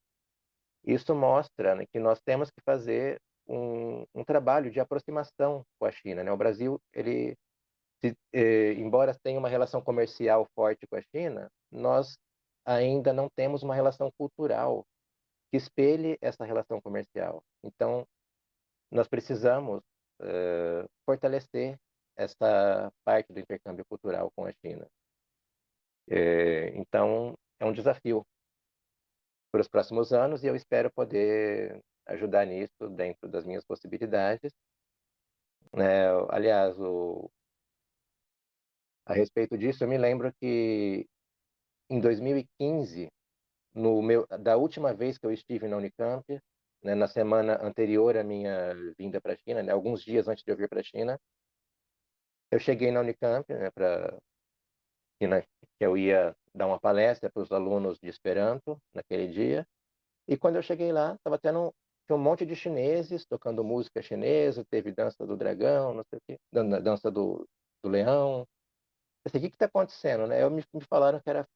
Isso mostra, né, que nós temos que fazer um trabalho de aproximação com a China, né? O Brasil, ele, embora tenha uma relação comercial forte com a China, nós ainda não temos uma relação cultural que espelhe essa relação comercial. Então, nós precisamos fortalecer essa parte do intercâmbio cultural com a China. Então, é um desafio para os próximos anos e eu espero poder ajudar nisso dentro das minhas possibilidades. Né? Aliás, a respeito disso, eu me lembro que em 2015, da última vez que eu estive na Unicamp, né, na semana anterior à minha vinda para a China, né, alguns dias antes de eu vir para a China, eu cheguei na Unicamp, né, que eu ia dar uma palestra para os alunos de Esperanto naquele dia. E quando eu cheguei lá, tinha um monte de chineses tocando música chinesa, teve dança do dragão, não sei o quê, dança do leão. Eu sei, o que está acontecendo, né? Me falaram que era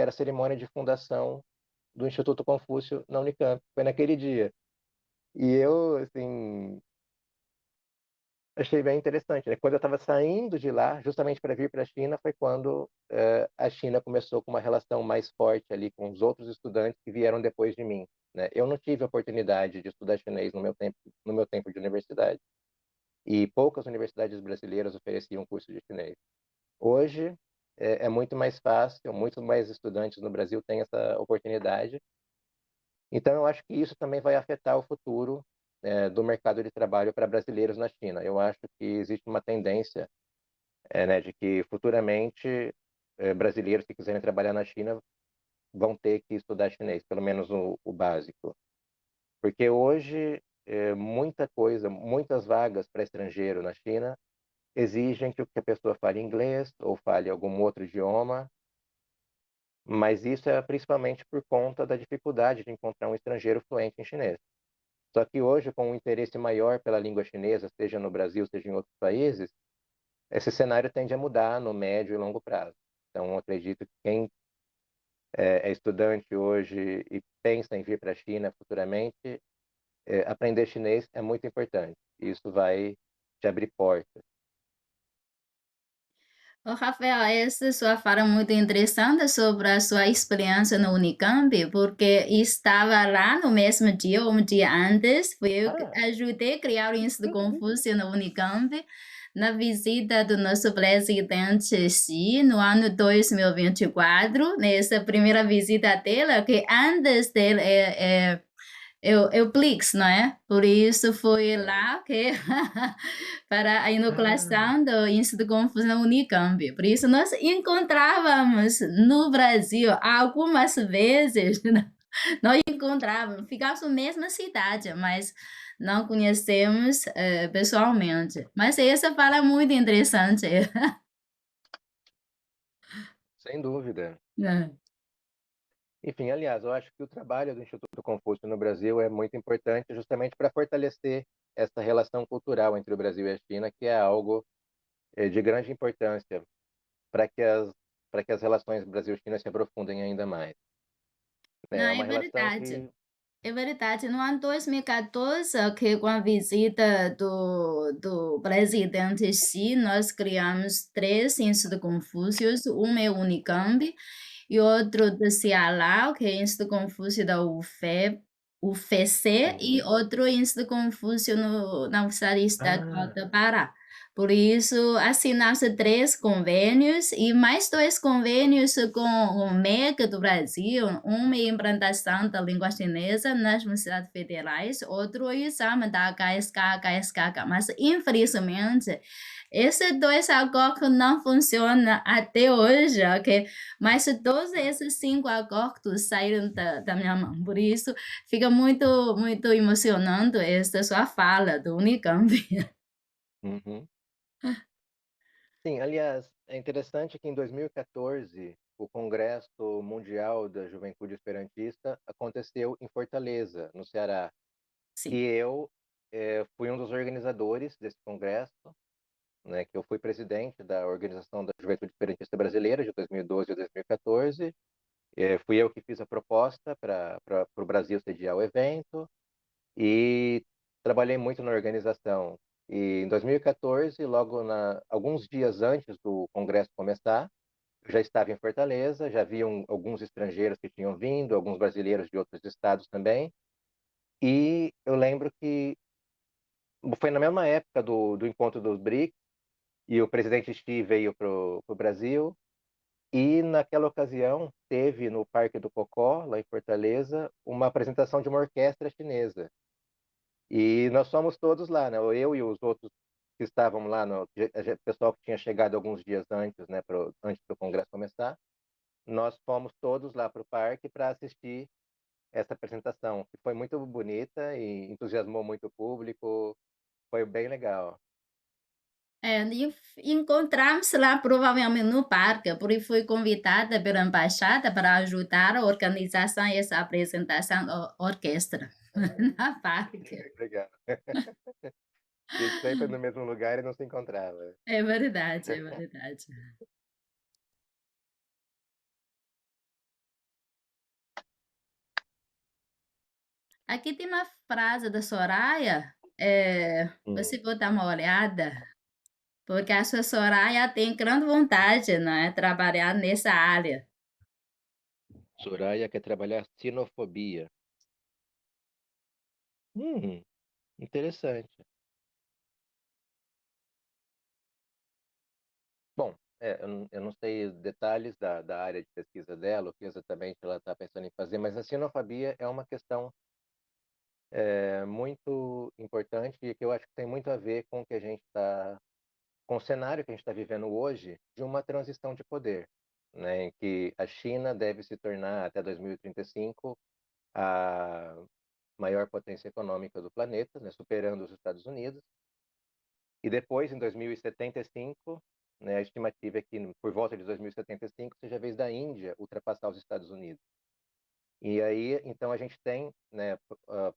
a cerimônia de fundação do Instituto Confúcio na Unicamp. Foi naquele dia. E eu, assim, achei bem interessante, né? Quando eu estava saindo de lá, justamente para vir para a China, foi quando a China começou com uma relação mais forte ali com os outros estudantes que vieram depois de mim, né? Eu não tive a oportunidade de estudar chinês no meu tempo de universidade, e poucas universidades brasileiras ofereciam curso de chinês. Hoje é muito mais fácil, muito mais estudantes no Brasil têm essa oportunidade. Então, eu acho que isso também vai afetar o futuro do mercado de trabalho para brasileiros na China. Eu acho que existe uma tendência, né, de que futuramente brasileiros que quiserem trabalhar na China vão ter que estudar chinês, pelo menos o básico. Porque hoje, muitas vagas para estrangeiro na China exigem que a pessoa fale inglês ou fale algum outro idioma, mas isso é principalmente por conta da dificuldade de encontrar um estrangeiro fluente em chinês. Só que hoje, com um interesse maior pela língua chinesa, seja no Brasil, seja em outros países, esse cenário tende a mudar no médio e longo prazo. Então, eu acredito que quem é estudante hoje e pensa em vir para a China futuramente, aprender chinês é muito importante. Isso vai te abrir portas. Ô, Rafael, essa sua fala é muito interessante sobre a sua experiência no Unicamp, porque estava lá no mesmo dia, ou um dia antes, fui eu que Ah, ajudei a criar o Instituto uhum. Confúcio no Unicamp, na visita do nosso presidente Xi, no ano 2024, nessa primeira visita dele, que antes dele é o Plix, não é? Por isso foi lá que para a Ah, inoculação do Instituto Confusão Unicamp. Por isso nós encontrávamos no Brasil algumas vezes, nós encontrávamos, ficávamos na mesma cidade, mas não conhecemos pessoalmente. Mas essa fala é muito interessante. sem dúvida. Né? Enfim, aliás, eu acho que o trabalho do Instituto Confúcio no Brasil é muito importante justamente para fortalecer essa relação cultural entre o Brasil e a China, que é algo de grande importância para que as relações Brasil-China se aprofundem ainda mais. Não, É é uma relação verdade. que... É verdade, no ano 2014, que com a visita do presidente Xi, nós criamos três Institutos Confúcios, um é o Unicamp, e outro do Ceará, que é o Instituto Confúcio da UFC, e Uhum. outro Instituto Confúcio na Universidade Estadual Ah, do Pará. Por isso, assinamos 3 convênios e mais 2 convênios com o MEC do Brasil, uma é implantação da língua chinesa nas universidades federais, outro é o exame da HSK, mas infelizmente, esses 2 acordos não funcionam até hoje, ok? Mas todos esses 5 acordos saíram da minha mão, por isso fica muito emocionante esta sua fala do Unicamp. Uhum. Sim, aliás, é interessante que em 2014 o Congresso Mundial da Juventude Esperantista aconteceu em Fortaleza, no Ceará. E Sim. eu fui um dos organizadores desse congresso, né, que eu fui presidente da Organização da Juventude Esperantista Brasileira de 2012 a 2014. Fui eu que fiz a proposta para o Brasil sediar o evento e trabalhei muito na organização. E em 2014, alguns dias antes do congresso começar, eu já estava em Fortaleza, já haviam alguns estrangeiros que tinham vindo, alguns brasileiros de outros estados também. E eu lembro que foi na mesma época do encontro dos BRICS, e o presidente Xi veio para o Brasil. E naquela ocasião teve no Parque do Cocó, lá em Fortaleza, uma apresentação de uma orquestra chinesa. E nós fomos todos lá, né? Eu e os outros que estavam lá, o pessoal que tinha chegado alguns dias antes, né, antes do congresso começar, nós fomos todos lá para o parque para assistir essa apresentação, que foi muito bonita e entusiasmou muito o público, foi bem legal. É, e encontramos lá provavelmente no parque, porque fui convidada pela embaixada para ajudar a organização essa apresentação da orquestra na parque. Legal. A gente sempre no mesmo lugar e não se encontrava. É verdade, é verdade. Aqui tem uma frase da Soraya, Hum. você pode dar uma olhada, porque a sua Soraya tem grande vontade, né, trabalhar nessa área. Soraya quer trabalhar sinofobia. Interessante. Bom, eu não sei os detalhes da área de pesquisa dela, o que exatamente ela está pensando em fazer, mas a sinofobia é uma questão muito importante e que eu acho que tem muito a ver com o que a gente está, com o cenário que a gente está vivendo hoje de uma transição de poder, né, em que a China deve se tornar até 2035 a maior potência econômica do planeta, né, superando os Estados Unidos. E depois, em 2075, né, a estimativa é que por volta de 2075 seja a vez da Índia ultrapassar os Estados Unidos. E aí, então, a gente tem, né,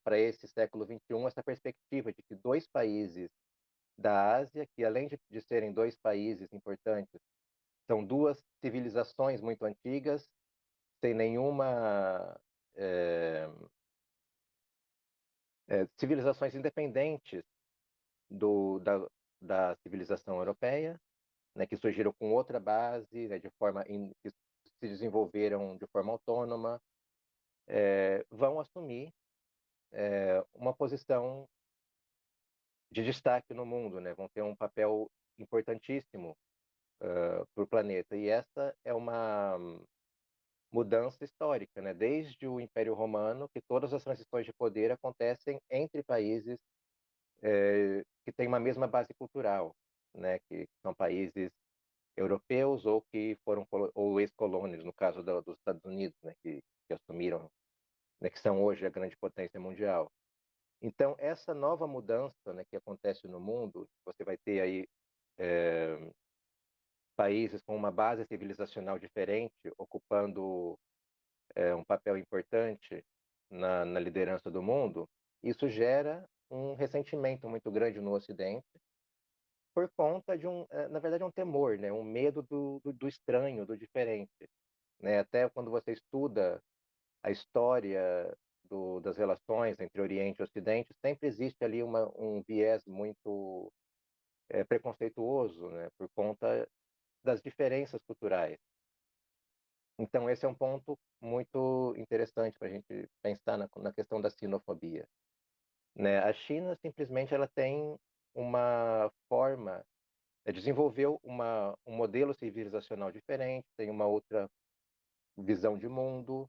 para esse século XXI, essa perspectiva de que dois países da Ásia, que além de serem dois países importantes, são duas civilizações muito antigas, sem nenhuma civilizações independentes da civilização europeia, né, que surgiram com outra base, né, que se desenvolveram de forma autônoma, vão assumir uma posição de destaque no mundo, né, vão ter um papel importantíssimo para o planeta. E essa é uma mudança histórica, né? Desde o Império Romano, que todas as transições de poder acontecem entre países que têm uma mesma base cultural, né? Que são países europeus ou que foram ou ex-colônias, no caso dos Estados Unidos, né, que assumiram, né, que são hoje a grande potência mundial. Então, essa nova mudança, né, que acontece no mundo, você vai ter aí países com uma base civilizacional diferente, ocupando um papel importante na liderança do mundo, isso gera um ressentimento muito grande no Ocidente, por conta de na verdade, um temor, né, um medo do estranho, do diferente. Né? Até quando você estuda a história das relações entre Oriente e Ocidente, sempre existe ali um viés muito preconceituoso, né? Por conta das diferenças culturais. Então, esse é um ponto muito interessante para a gente pensar na questão da sinofobia. Né? A China, simplesmente, ela tem uma forma desenvolveu um modelo civilizacional diferente, tem uma outra visão de mundo,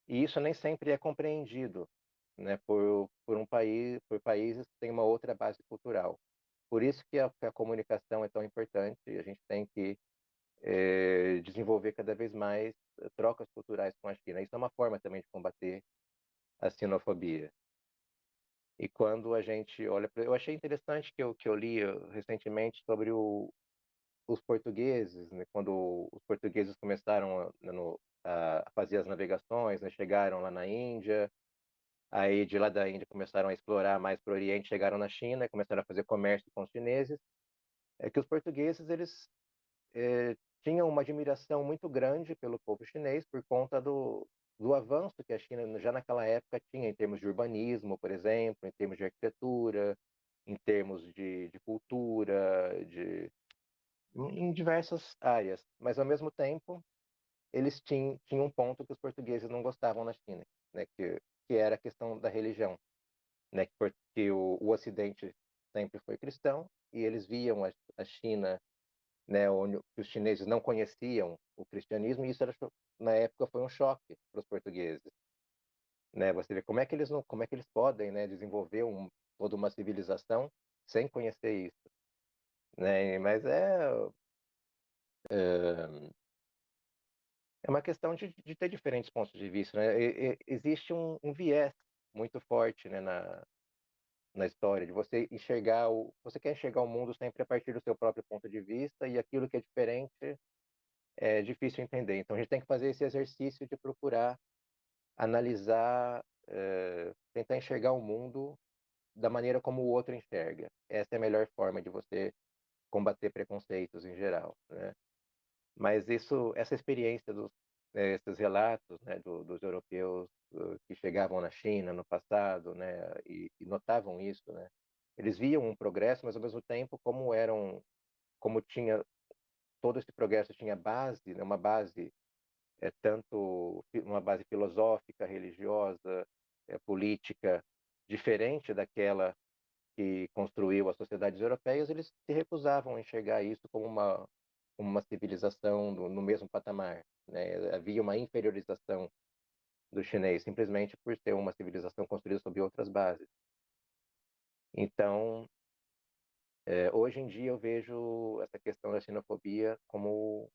e isso nem sempre é compreendido, né, por países que têm uma outra base cultural. Por isso que a comunicação é tão importante, e a gente tem que desenvolver cada vez mais trocas culturais com a China. Isso é uma forma também de combater a xenofobia. E quando a gente olha para... Eu achei interessante que eu li recentemente sobre os portugueses, né? Quando os portugueses começaram a fazer as navegações, né? Chegaram lá na Índia, aí de lá da Índia começaram a explorar mais para o Oriente, chegaram na China, começaram a fazer comércio com os chineses. É que os portugueses, eles tinham uma admiração muito grande pelo povo chinês por conta do avanço que a China já naquela época tinha em termos de urbanismo, por exemplo, em termos de arquitetura, em termos de cultura, em diversas áreas. Mas, ao mesmo tempo, eles tinham um ponto que os portugueses não gostavam na China, né, que era a questão da religião, né, porque o Ocidente sempre foi cristão e eles viam a China, né, onde os chineses não conheciam o cristianismo, e isso era, na época foi um choque para os portugueses, né? Você vê como é que eles podem, né, desenvolver toda uma civilização sem conhecer isso, né? Mas é uma questão de ter diferentes pontos de vista, né? Existe um viés muito forte, né, na história, de você enxergar você quer enxergar o mundo sempre a partir do seu próprio ponto de vista, e aquilo que é diferente é difícil entender. Então a gente tem que fazer esse exercício de procurar analisar, tentar enxergar o mundo da maneira como o outro enxerga. Essa é a melhor forma de você combater preconceitos em geral, né? Mas essa experiência esses relatos, né, dos europeus que chegavam na China no passado, né, e notavam isso, né? Eles viam um progresso, mas ao mesmo tempo como tinha todo esse progresso tinha base, né, uma base tanto uma base filosófica, religiosa, política, diferente daquela que construiu as sociedades europeias, eles se recusavam a enxergar isso como uma civilização no mesmo patamar, né? Havia uma inferiorização do chinês, simplesmente por ter uma civilização construída sobre outras bases. Então, hoje em dia eu vejo essa questão da xenofobia como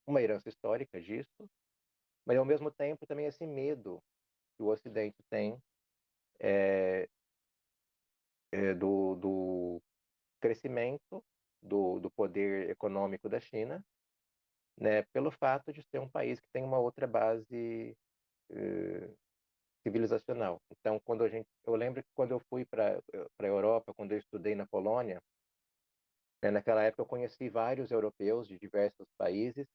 uma herança histórica disso, mas ao mesmo tempo também esse medo que o Ocidente tem do crescimento do poder econômico da China, né, pelo fato de ser um país que tem uma outra base civilizacional. Então, eu lembro que quando eu fui para a Europa, quando eu estudei na Polônia, né, naquela época eu conheci vários europeus de diversos países,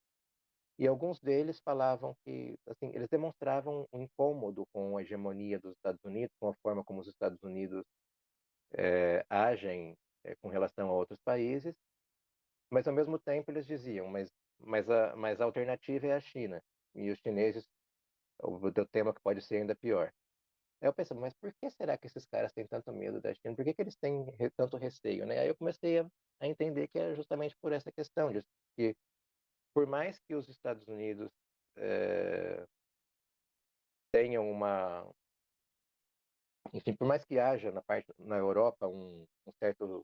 e alguns deles falavam que, assim, eles demonstravam um incômodo com a hegemonia dos Estados Unidos, com a forma como os Estados Unidos agem com relação a outros países, mas ao mesmo tempo eles diziam, mas a alternativa é a China, e os chineses, o tema que pode ser ainda pior. Aí eu pensei, mas por que será que esses caras têm tanto medo da China? Por que eles têm tanto receio, né? Aí eu comecei a entender que é justamente por essa questão, de que por mais que os Estados Unidos tenham enfim, por mais que haja na Europa um certo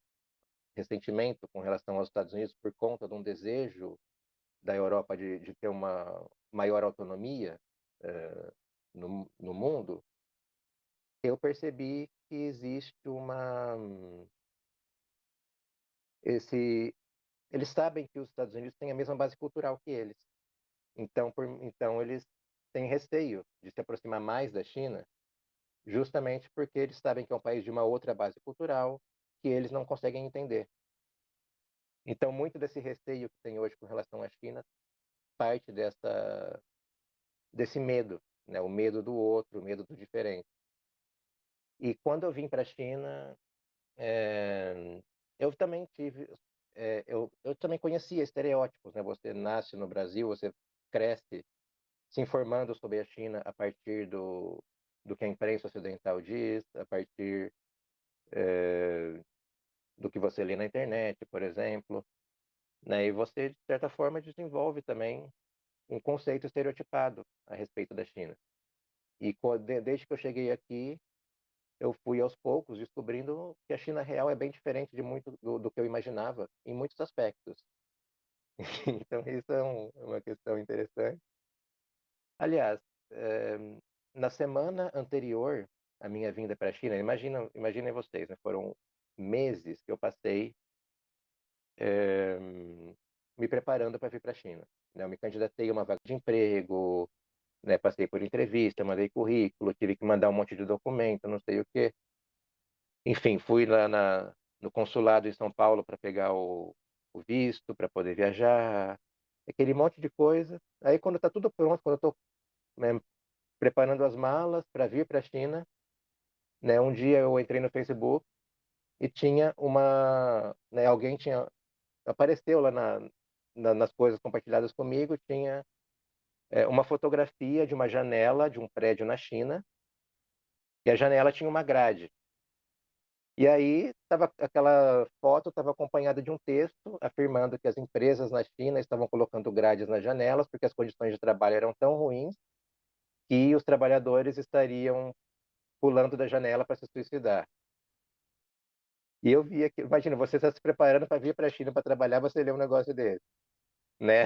ressentimento com relação aos Estados Unidos por conta de um desejo da Europa de ter uma maior autonomia no mundo, eu percebi que existe esse eles sabem que os Estados Unidos têm a mesma base cultural que eles. Então eles têm receio de se aproximar mais da China, justamente porque eles sabem que é um país de uma outra base cultural que eles não conseguem entender. Então, muito desse receio que tem hoje com relação à China parte desse medo, né? O medo do outro, o medo do diferente. E quando eu vim para a China, eu também eu também conhecia estereótipos, né? Você nasce no Brasil, você cresce se informando sobre a China a partir do que a imprensa ocidental diz, a partir do que você lê na internet, por exemplo. né? E você, de certa forma, desenvolve também um conceito estereotipado a respeito da China. E desde que eu cheguei aqui, eu fui aos poucos descobrindo que a China real é bem diferente de muito do que eu imaginava, em muitos aspectos. Então, isso é uma questão interessante. Aliás, na semana anterior à minha vinda para a China, imaginem vocês, né? Foram meses que eu passei me preparando para vir para a China, né? Eu me candidatei a uma vaga de emprego, né? Passei por entrevista, mandei currículo, tive que mandar um monte de documento, não sei o quê. Enfim, fui lá no consulado em São Paulo para pegar o visto, para poder viajar, aquele monte de coisa. Aí, quando está tudo pronto, quando eu estou, né, preparando as malas para vir para a China, né, um dia eu entrei no Facebook e tinha né, alguém apareceu lá nas coisas compartilhadas comigo, tinha uma fotografia de uma janela de um prédio na China, e a janela tinha uma grade. E aí, aquela foto estava acompanhada de um texto afirmando que as empresas na China estavam colocando grades nas janelas porque as condições de trabalho eram tão ruins que os trabalhadores estariam pulando da janela para se suicidar. E eu via que, imagina, você está se preparando para vir para a China para trabalhar, você lê um negócio desse, né?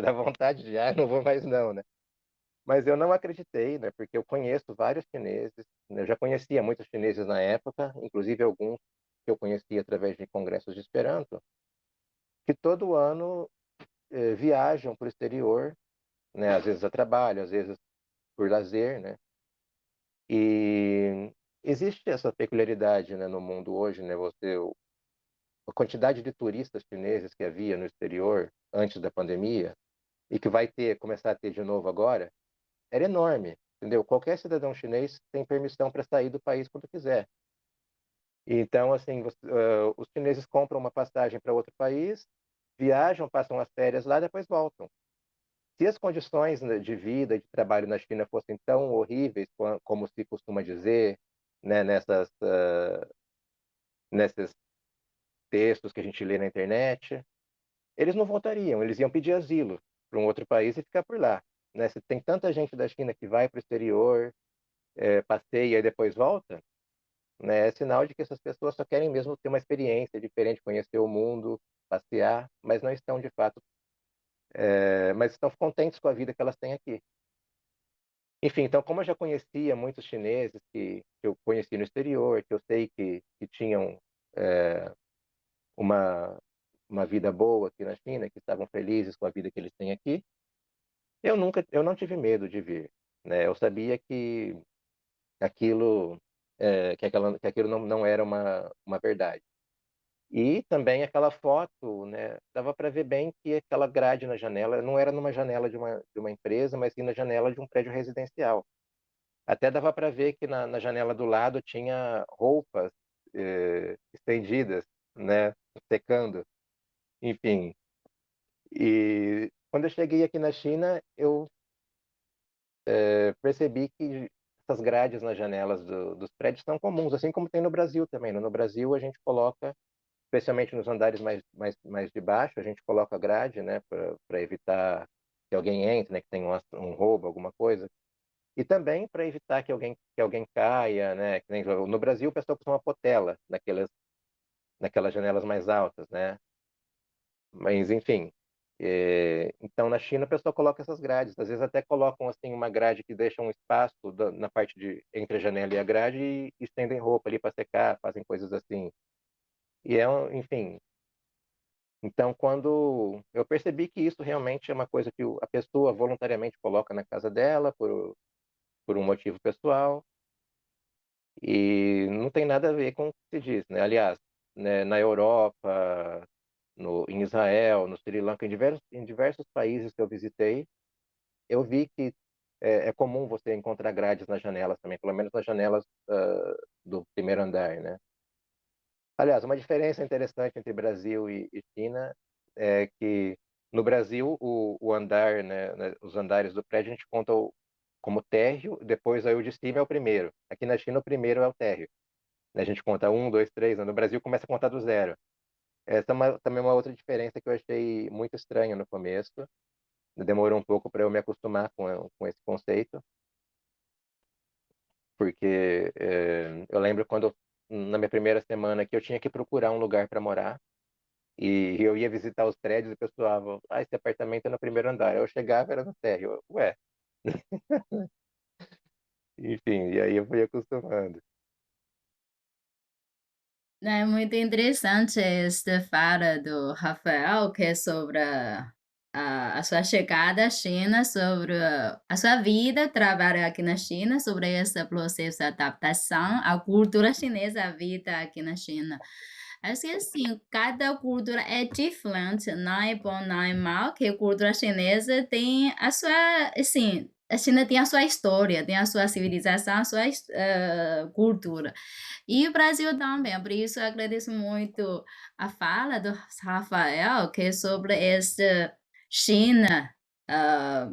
Dá vontade de, não vou mais não, né? Mas eu não acreditei, né? Porque eu conheço vários chineses, né? Eu já conhecia muitos chineses na época, inclusive alguns que eu conhecia através de congressos de Esperanto, que todo ano viajam para o exterior, né? Às vezes a trabalho, às vezes por lazer, né? E existe essa peculiaridade, né, no mundo hoje, né? A quantidade de turistas chineses que havia no exterior antes da pandemia e que vai começar a ter de novo agora, era enorme, entendeu? Qualquer cidadão chinês tem permissão para sair do país quando quiser. Então, assim, os chineses compram uma passagem para outro país, viajam, passam as férias lá, depois voltam. Se as condições, né, de vida e de trabalho na China fossem tão horríveis como se costuma dizer, né, nesses textos que a gente lê na internet, eles não voltariam, eles iam pedir asilo para um outro país e ficar por lá. Né? Se tem tanta gente da China que vai para o exterior, passeia e depois volta, né, é sinal de que essas pessoas só querem mesmo ter uma experiência diferente, conhecer o mundo, passear, mas não estão de fato, mas estão contentes com a vida que elas têm aqui. Enfim, então, como eu já conhecia muitos chineses que eu conheci no exterior, que eu sei que tinham é, uma, uma vida boa aqui na China, que estavam felizes com a vida que eles têm aqui, eu não tive medo de vir, né? Eu sabia que aquilo, que aquilo não era uma verdade. E também aquela foto, né? Dava para ver bem que aquela grade na janela não era numa janela de uma empresa, mas sim na janela de um prédio residencial. Até dava para ver que na janela do lado tinha roupas estendidas, né, secando, enfim. E quando eu cheguei aqui na China, eu percebi que essas grades nas janelas dos prédios são comuns, assim como tem no Brasil também. No Brasil, a gente coloca, especialmente nos andares mais de baixo, a gente coloca grade, né, para evitar que alguém entre, né, que tenha um roubo, alguma coisa. E também para evitar que alguém caia, né? Que nem, no Brasil, o pessoal costuma pôr tela naquelas janelas mais altas, né? Mas, enfim. Então, na China, o pessoal coloca essas grades. Às vezes até colocam assim uma grade que deixa um espaço na parte entre a janela e a grade e estendem roupa ali para secar, fazem coisas assim. E enfim. Então, quando eu percebi que isso realmente é uma coisa que a pessoa voluntariamente coloca na casa dela por um motivo pessoal, e não tem nada a ver com o que se diz, né? Aliás, né, na Europa, em Israel, no Sri Lanka, em diversos países que eu visitei, eu vi que é comum você encontrar grades nas janelas também, pelo menos nas janelas do primeiro andar, né? Aliás, uma diferença interessante entre Brasil e China é que no Brasil o andar, né, os andares do prédio a gente conta como térreo, depois aí o de cima é o primeiro. Aqui na China o primeiro é o térreo. A gente conta um, dois, três. No Brasil começa a contar do zero. essa também é uma outra diferença que eu achei muito estranho no começo. Demorou um pouco para eu me acostumar com esse conceito, porque eu lembro quando, na minha primeira semana, que eu tinha que procurar um lugar para morar, e eu ia visitar os prédios e o pessoal falava, esse apartamento é no primeiro andar. Eu chegava, era no térreo. Ué, enfim, e aí eu fui acostumando. É muito interessante esta fala do Rafael, que é sobre a sua chegada à China, sobre a sua vida, trabalho aqui na China, sobre esse processo de adaptação à cultura chinesa, a vida aqui na China. Acho que assim, cada cultura é diferente, não é bom, não é mal, que a cultura chinesa tem a sua, assim, a China tem a sua história, tem a sua civilização, a sua cultura. E o Brasil também, por isso eu agradeço muito a fala do Rafael, que é sobre essa China, ah,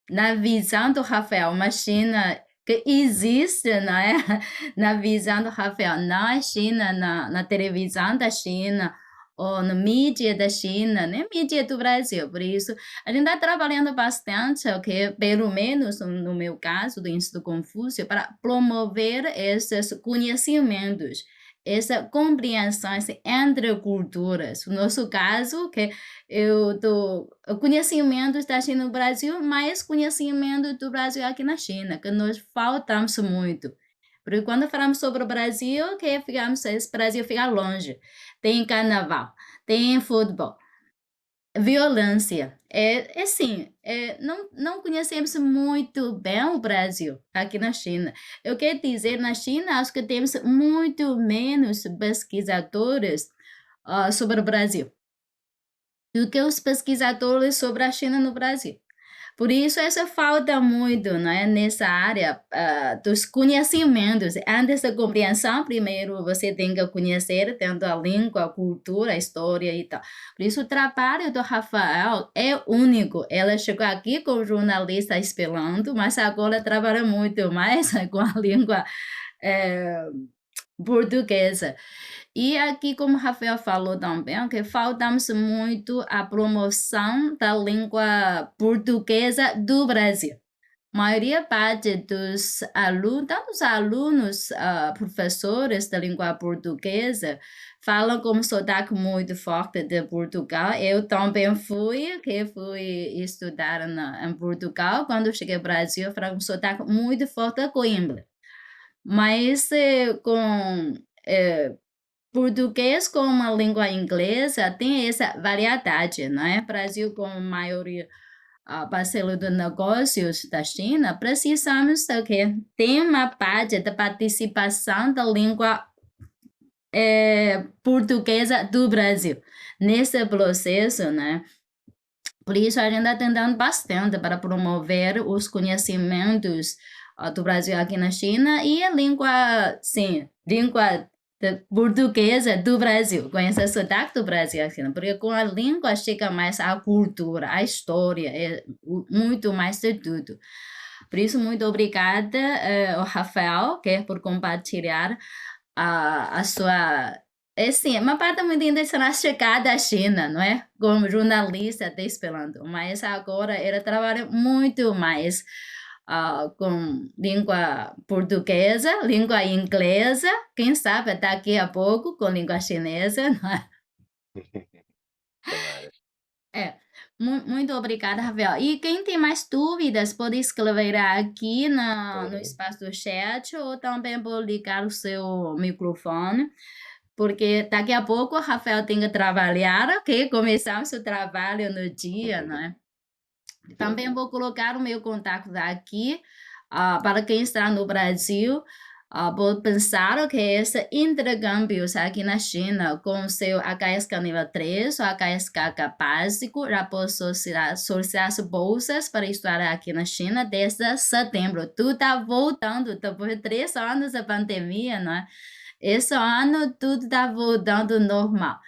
na visão do Rafael, uma China que existe, não é? Na visão do Rafael, não é China na televisão da China ou na mídia da China, nem mídia do Brasil. Por isso, a gente está trabalhando bastante, ok? Pelo menos no meu caso, do Instituto Confúcio, para promover esses conhecimentos, essa compreensão entre culturas. No nosso caso, que eu dou conhecimentos da China no Brasil, mais conhecimento do Brasil aqui na China, que nós faltamos muito. Porque quando falamos sobre o Brasil, que ficamos, esse Brasil fica longe. Tem carnaval, tem futebol, violência. É assim, não conhecemos muito bem o Brasil aqui na China. Eu quero dizer, na China, acho que temos muito menos pesquisadores sobre o Brasil do que os pesquisadores sobre a China no Brasil. Por isso, essa falta muito, né, nessa área dos conhecimentos. Antes da compreensão, primeiro você tem que conhecer tanto a língua, a cultura, a história e tal. Por isso, o trabalho do Rafael é único. Ela chegou aqui como jornalista esperando, mas agora trabalha muito mais com a língua eh, portuguesa. E aqui, como o Rafael falou também, que faltamos muito a promoção da língua portuguesa do Brasil. A maioria parte dos alunos, tanto os alunos, professores da língua portuguesa, falam com sotaque muito forte de Portugal. Eu também fui estudar em Portugal. Quando cheguei ao Brasil, eu falava com sotaque muito forte de Coimbra. Mas com eh, português como uma língua inglesa tem essa variedade, não é? Brasil, como maioria parcela de negócios da China, precisamos de que tem uma parte da participação da língua portuguesa do Brasil nesse processo, né? Por isso, a gente está tentando bastante para promover os conhecimentos do Brasil aqui na China e a língua, sim, língua portuguesa do Brasil, conhecer o sotaque do Brasil aqui, né? Porque com a língua chega mais a cultura, a história, muito mais de tudo. Por isso, muito obrigada, ao Rafael, que é por compartilhar a sua é sim, é uma parte muito interessante a chegada à China, não é? Como jornalista de Esperanto, mas agora ele trabalha muito mais com língua portuguesa, língua inglesa, quem sabe daqui a pouco com língua chinesa, não é? Tomara. É. Muito obrigada, Rafael. E quem tem mais dúvidas pode escrever aqui no Uhum. espaço do chat ou também pode ligar o seu microfone. Porque daqui a pouco o Rafael tem que trabalhar, ok? Começamos o trabalho no dia, né? Sim. Também vou colocar o meu contato aqui, para quem está no Brasil, vou pensar que esse intercâmbio aqui na China com o seu HSK nível 3 ou HSK básico, já posso solicitar as bolsas para estudar aqui na China desde setembro. Tudo está voltando depois de 3 anos da pandemia, né? Esse ano tudo está voltando normal.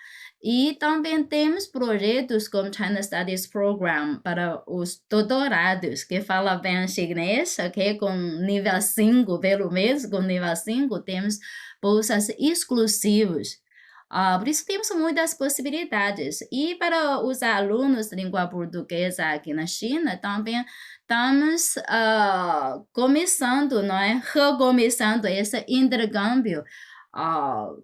E também temos projetos como China Studies Program para os doutorados, que falam bem chinês, ok? Com nível 5, pelo menos com nível 5, temos bolsas exclusivas Por isso temos muitas possibilidades. E para os alunos de língua portuguesa aqui na China, também estamos começando, não é? Recomeçando esse intercâmbio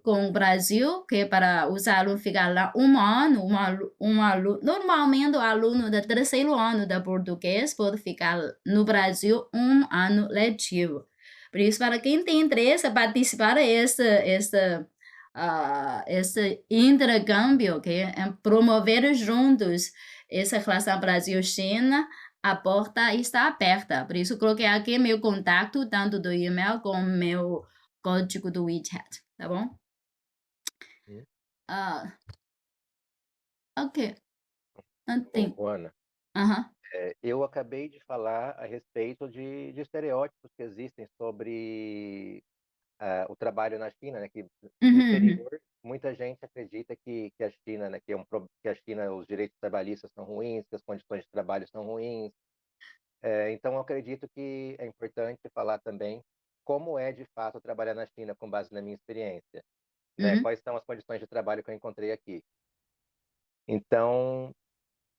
com o Brasil, que é para os alunos ficar lá um ano, normalmente o aluno do terceiro ano de português pode ficar no Brasil um ano letivo. Por isso, para quem tem interesse em participar esse intercâmbio, que é promover juntos essa relação Brasil-China, a porta está aberta. Por isso, coloquei aqui meu contato, tanto do e-mail como meu código do WeChat, tá bom? Hum. Ah, ok. Não tem. Ana, Aham. eu acabei de falar a respeito de estereótipos que existem sobre o trabalho na China, né? Que no Uhum, uhum, exterior muita gente acredita que a China, né? Que a China, os direitos trabalhistas são ruins, que as condições de trabalho são ruins. Então eu acredito que é importante falar também como é de fato trabalhar na China com base na minha experiência, né? uhum, Quais são as condições de trabalho que eu encontrei aqui. Então,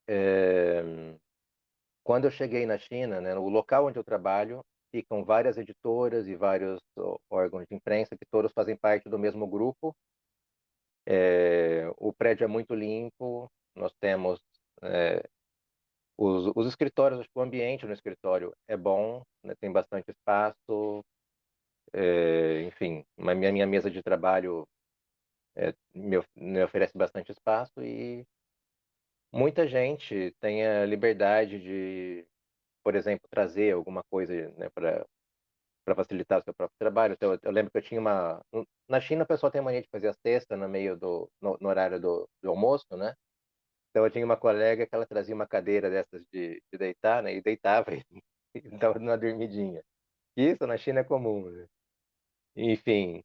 eh, quando eu cheguei na China, né, no local onde eu trabalho, ficam várias editoras e vários órgãos de imprensa que todos fazem parte do mesmo grupo. O prédio é muito limpo, nós temos os escritórios, acho que o ambiente no escritório é bom, né, tem bastante espaço, enfim, minha mesa de trabalho me oferece bastante espaço e muita gente tem a liberdade de, por exemplo, trazer alguma coisa, né, para facilitar o seu próprio trabalho. Então, eu lembro que eu tinha uma. Na China, o pessoal tem a mania de fazer a cesta no meio no horário do almoço, né? Então, eu tinha uma colega que ela trazia uma cadeira dessas de deitar, né? E deitava e dava uma dormidinha. Isso na China é comum, né? Enfim.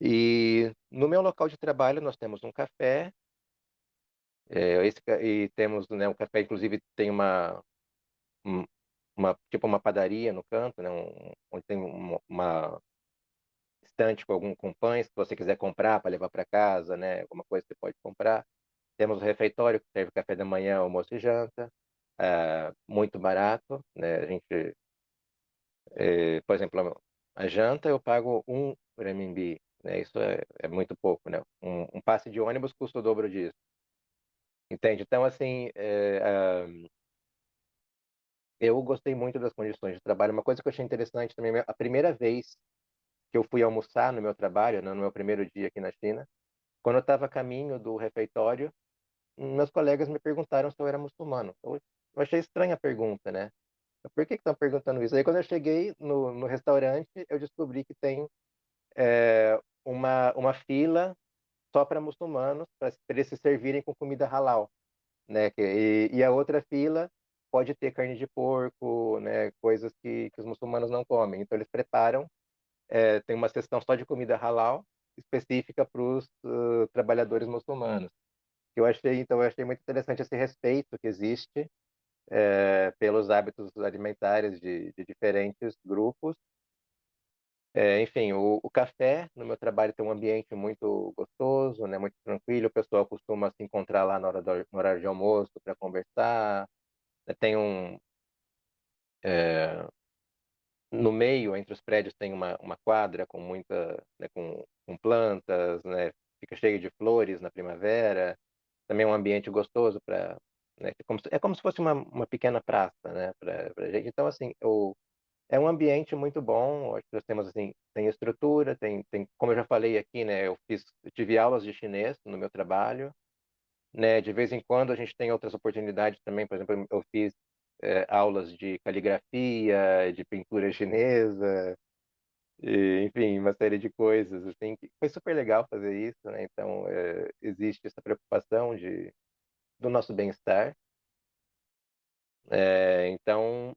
E no meu local de trabalho, nós temos um café. E temos, né, um café, inclusive, tem um- tipo uma padaria no canto, né? Onde tem uma estante com pães, se você quiser comprar para levar para casa, né? Alguma coisa você pode comprar. Temos o refeitório que serve café da manhã, almoço e janta, muito barato, né? A gente, por exemplo, a janta eu pago 1 RMB, né? Isso é muito pouco, né? Um passe de ônibus custa o dobro disso, entende? Então, assim, eu gostei muito das condições de trabalho. Uma coisa que eu achei interessante também, a primeira vez que eu fui almoçar no meu trabalho, né, no meu primeiro dia aqui na China, quando eu estava a caminho do refeitório, meus colegas me perguntaram se eu era muçulmano. Eu achei estranha a pergunta, né? Por que estão perguntando isso? Aí quando eu cheguei no restaurante, eu descobri que tem uma fila só para muçulmanos, para eles se servirem com comida halal, né? E a outra fila pode ter carne de porco, né? Coisas que os muçulmanos não comem. Então eles preparam, tem uma seção só de comida halal específica para os trabalhadores muçulmanos. Eu achei muito interessante esse respeito que existe pelos hábitos alimentares de diferentes grupos. Enfim, o café no meu trabalho tem um ambiente muito gostoso, né, muito tranquilo. O pessoal costuma se encontrar lá no horário de almoço para conversar. Tem no meio, entre os prédios, tem uma quadra com né, com plantas, né, fica cheio de flores na primavera. Também é um ambiente gostoso para, né, é como se fosse uma pequena praça, né, para gente. Então, assim, é um ambiente muito bom. Acho que nós temos assim, tem estrutura, como eu já falei aqui, né, eu tive aulas de chinês no meu trabalho, né, de vez em quando a gente tem outras oportunidades também. Por exemplo, eu fiz aulas de caligrafia, de pintura chinesa, enfim, uma série de coisas assim. Que foi super legal fazer isso, né? Então, existe essa preocupação do nosso bem-estar. Então,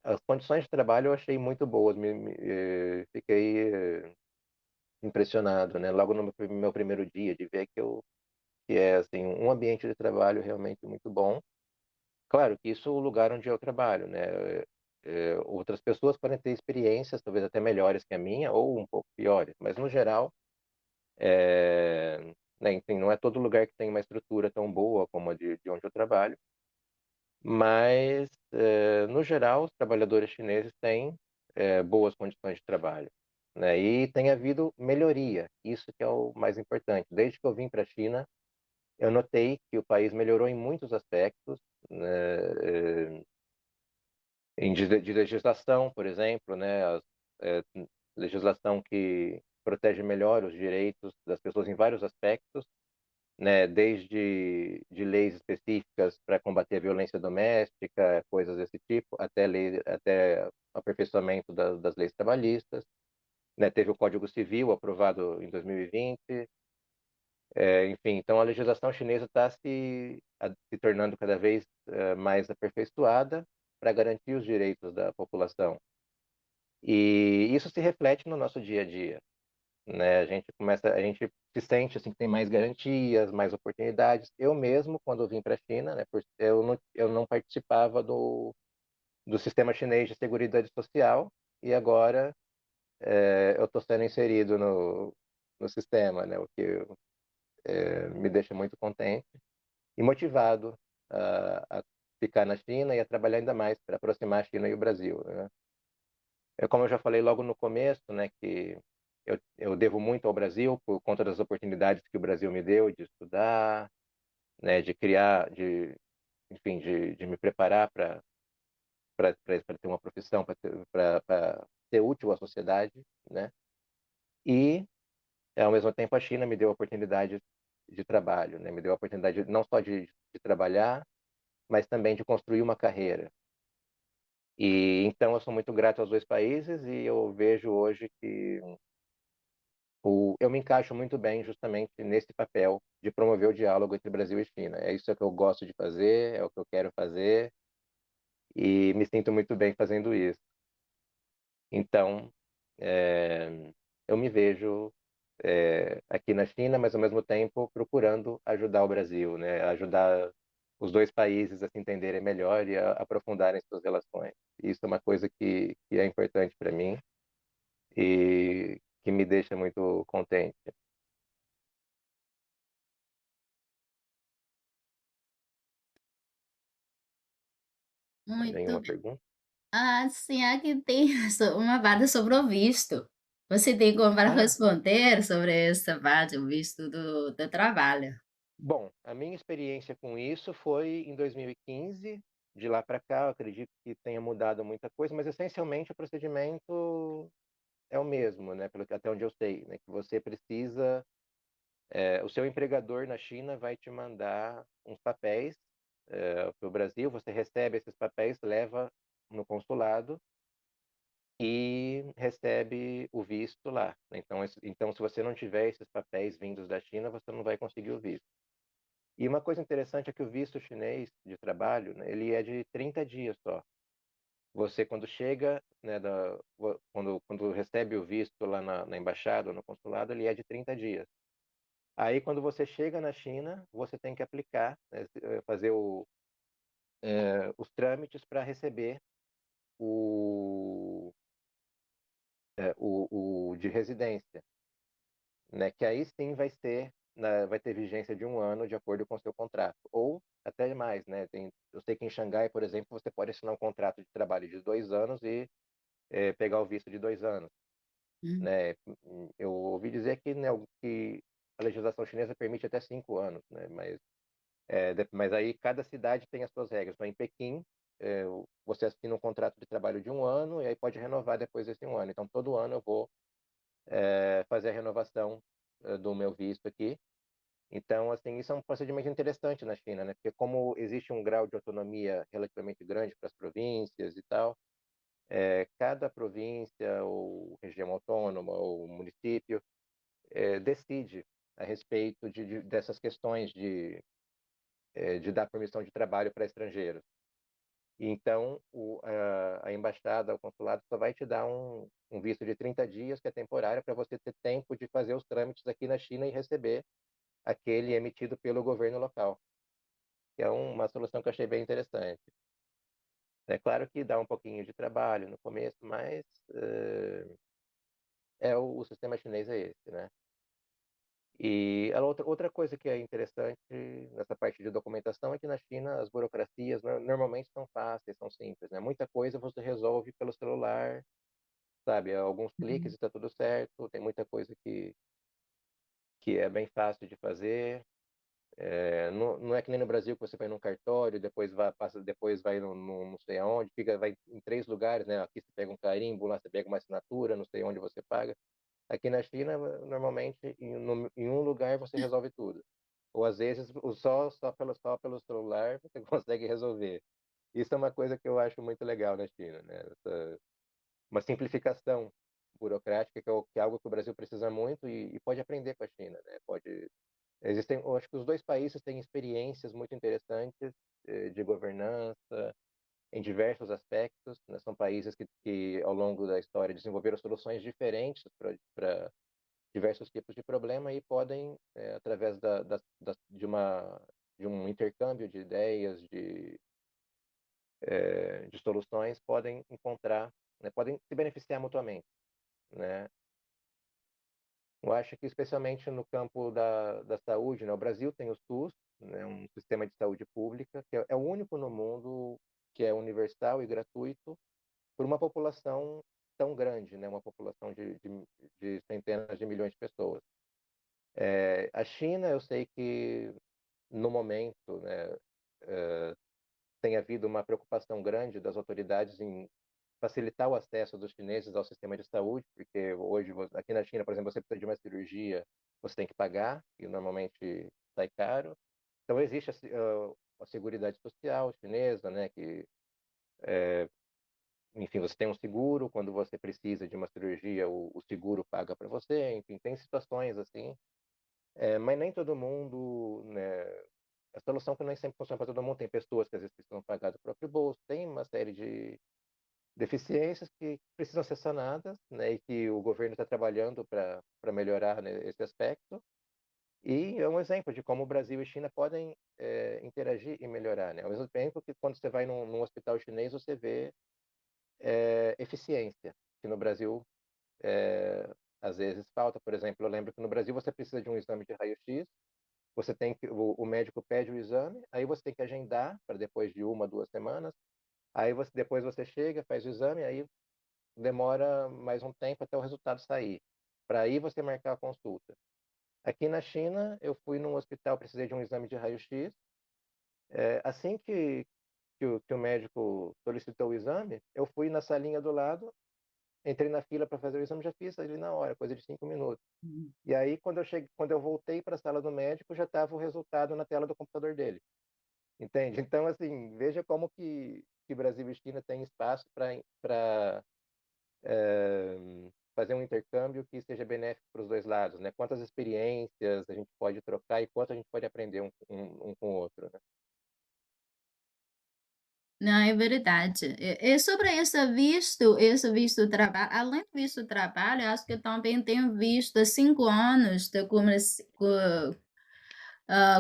as condições de trabalho eu achei muito boas, fiquei impressionado, né? Logo no meu primeiro dia, de ver que é assim um ambiente de trabalho realmente muito bom. Claro que isso é o lugar onde eu trabalho, né? Outras pessoas podem ter experiências talvez até melhores que a minha ou um pouco piores, mas no geral Né, enfim, não é todo lugar que tem uma estrutura tão boa como a de onde eu trabalho, mas, no geral, os trabalhadores chineses têm, boas condições de trabalho, né, e tem havido melhoria, isso que é o mais importante. Desde que eu vim para a China, eu notei que o país melhorou em muitos aspectos, né, de legislação, por exemplo, né, eh, legislação que protege melhor os direitos das pessoas em vários aspectos, né, desde de leis específicas para combater a violência doméstica, coisas desse tipo, até aperfeiçoamento das leis trabalhistas, né, teve o Código Civil aprovado em 2020, enfim, então a legislação chinesa está se tornando cada vez mais aperfeiçoada para garantir os direitos da população. E isso se reflete no nosso dia a dia, né? A gente se sente assim que tem mais garantias, mais oportunidades. Eu mesmo, quando eu vim para a China, né, eu não participava do sistema chinês de seguridade social e agora eu estou sendo inserido no sistema, né? O que me deixa muito contente e motivado a ficar na China e a trabalhar ainda mais para aproximar a China e o Brasil, né? Como eu já falei logo no começo, né, que eu devo muito ao Brasil por conta das oportunidades que o Brasil me deu de estudar, né, de criar, enfim, de me preparar para ter uma profissão, para ser útil à sociedade, né? E ao mesmo tempo a China me deu oportunidades de trabalho, né? Me deu a oportunidade não só de trabalhar, mas também de construir uma carreira. E então eu sou muito grato aos dois países e eu vejo hoje que eu me encaixo muito bem justamente nesse papel de promover o diálogo entre Brasil e China. É isso que eu gosto de fazer, é o que eu quero fazer e me sinto muito bem fazendo isso. Então, eu me vejo aqui na China, mas ao mesmo tempo procurando ajudar o Brasil, né? Ajudar os dois países a se entenderem melhor e a aprofundarem suas relações. Isso é uma coisa que é importante para mim e que me deixa muito contente. Muito Nenhuma bem. pergunta? Ah, sim, aqui tem uma parte sobre o visto. Você tem como para Ah, responder sobre essa parte, o visto do trabalho? bom, a minha experiência com isso foi em 2015. De lá para cá, eu acredito que tenha mudado muita coisa, mas essencialmente o procedimento é o mesmo, né? Até onde eu sei, né? Que você precisa, o seu empregador na China vai te mandar uns papéis para o Brasil, você recebe esses papéis, leva no consulado e recebe o visto lá, né? Então, se você não tiver esses papéis vindos da China, você não vai conseguir o visto. E uma coisa interessante é que o visto chinês de trabalho, né, ele é de 30 dias só. Você, quando chega, né, quando recebe o visto lá na embaixada ou no consulado, ele é de 30 dias. Aí, quando você chega na China, você tem que aplicar, né, fazer os trâmites para receber o, o de residência, né, que aí sim vai ter vigência de um ano de acordo com o seu contrato, ou até mais, né? Eu sei que em Xangai, por exemplo, você pode assinar um contrato de trabalho de 2 anos e pegar o visto de 2 anos, Hum, né? Eu ouvi dizer que, né, que a legislação chinesa permite até 5 anos, né? Mas aí cada cidade tem as suas regras. Então, em Pequim, você assina um contrato de trabalho de um ano e aí pode renovar depois desse um ano. Então, todo ano eu vou fazer a renovação do meu visto aqui. Então, assim, isso é um procedimento interessante na China, né? Porque como existe um grau de autonomia relativamente grande para as províncias e tal, cada província ou região autônoma ou município decide a respeito dessas questões de dar permissão de trabalho para estrangeiros. E então, a embaixada, o consulado, só vai te dar um visto de 30 dias, que é temporário, para você ter tempo de fazer os trâmites aqui na China e receber aquele emitido pelo governo local, que é uma solução que eu achei bem interessante. É claro que dá um pouquinho de trabalho no começo, mas o sistema chinês é esse, né? E a outra coisa que é interessante nessa parte de documentação é que na China as burocracias normalmente são fáceis, são simples, né? Muita coisa você resolve pelo celular, sabe? Alguns cliques e está tudo certo. Tem muita coisa que é bem fácil de fazer. Não é que nem no Brasil que você vai num cartório, depois vai, passa, depois vai não sei aonde, vai em 3 lugares, né? Aqui você pega um carimbo, lá você pega uma assinatura, não sei onde você paga. Aqui na China, normalmente, em um lugar você resolve tudo. Ou às vezes só pelo celular você consegue resolver. Isso é uma coisa que eu acho muito legal na China, né? Uma simplificação burocrática que é algo que o Brasil precisa muito e pode aprender com a China, né? Eu acho que os dois países têm experiências muito interessantes de governança em diversos aspectos, né? São países que ao longo da história desenvolveram soluções diferentes para diversos tipos de problema e podem, através de um intercâmbio de ideias, de soluções, podem encontrar, né, podem se beneficiar mutuamente, né? Eu acho que especialmente no campo da saúde, né, o Brasil tem o SUS, né, um sistema de saúde pública, que é o único no mundo que é universal e gratuito por uma população tão grande, né, uma população de centenas de milhões de pessoas. A China, eu sei que no momento, né, tem havido uma preocupação grande das autoridades em facilitar o acesso dos chineses ao sistema de saúde, porque hoje, aqui na China, por exemplo, você precisa de uma cirurgia, você tem que pagar, e normalmente sai caro. Então, existe a Seguridade Social chinesa, né, que, enfim, você tem um seguro, quando você precisa de uma cirurgia, o seguro paga para você, enfim, tem situações assim. Mas nem todo mundo, né, a solução que nem sempre funciona para todo mundo. Tem pessoas que às vezes precisam pagar do próprio bolso, tem uma série de deficiências que precisam ser sanadas, né, e que o governo está trabalhando para melhorar, né, esse aspecto. E é um exemplo de como o Brasil e China podem interagir e melhorar, né? Ao mesmo tempo que quando você vai num hospital chinês, você vê eficiência, que no Brasil às vezes falta. Por exemplo, eu lembro que no Brasil você precisa de um exame de raio-x, você tem que o médico pede o exame, aí você tem que agendar para depois de 1, 2 semanas. Aí depois você chega, faz o exame, aí demora mais um tempo até o resultado sair. Para aí você marcar a consulta. Aqui na China, eu fui num hospital, precisei de um exame de raio-x. Assim que o médico solicitou o exame, eu fui na salinha do lado, entrei na fila para fazer o exame, já fiz ali na hora, coisa de 5 minutos. Uhum. E aí, quando eu voltei para a sala do médico, já estava o resultado na tela do computador dele. Entende? Então, assim, veja como que Brasil e China têm espaço para fazer um intercâmbio que seja benéfico para os dois lados, né? Quantas experiências a gente pode trocar e quanto a gente pode aprender um com o outro, né? Não, é verdade. E sobre esse visto trabalho, além do visto trabalho, acho que também tenho visto 5 anos de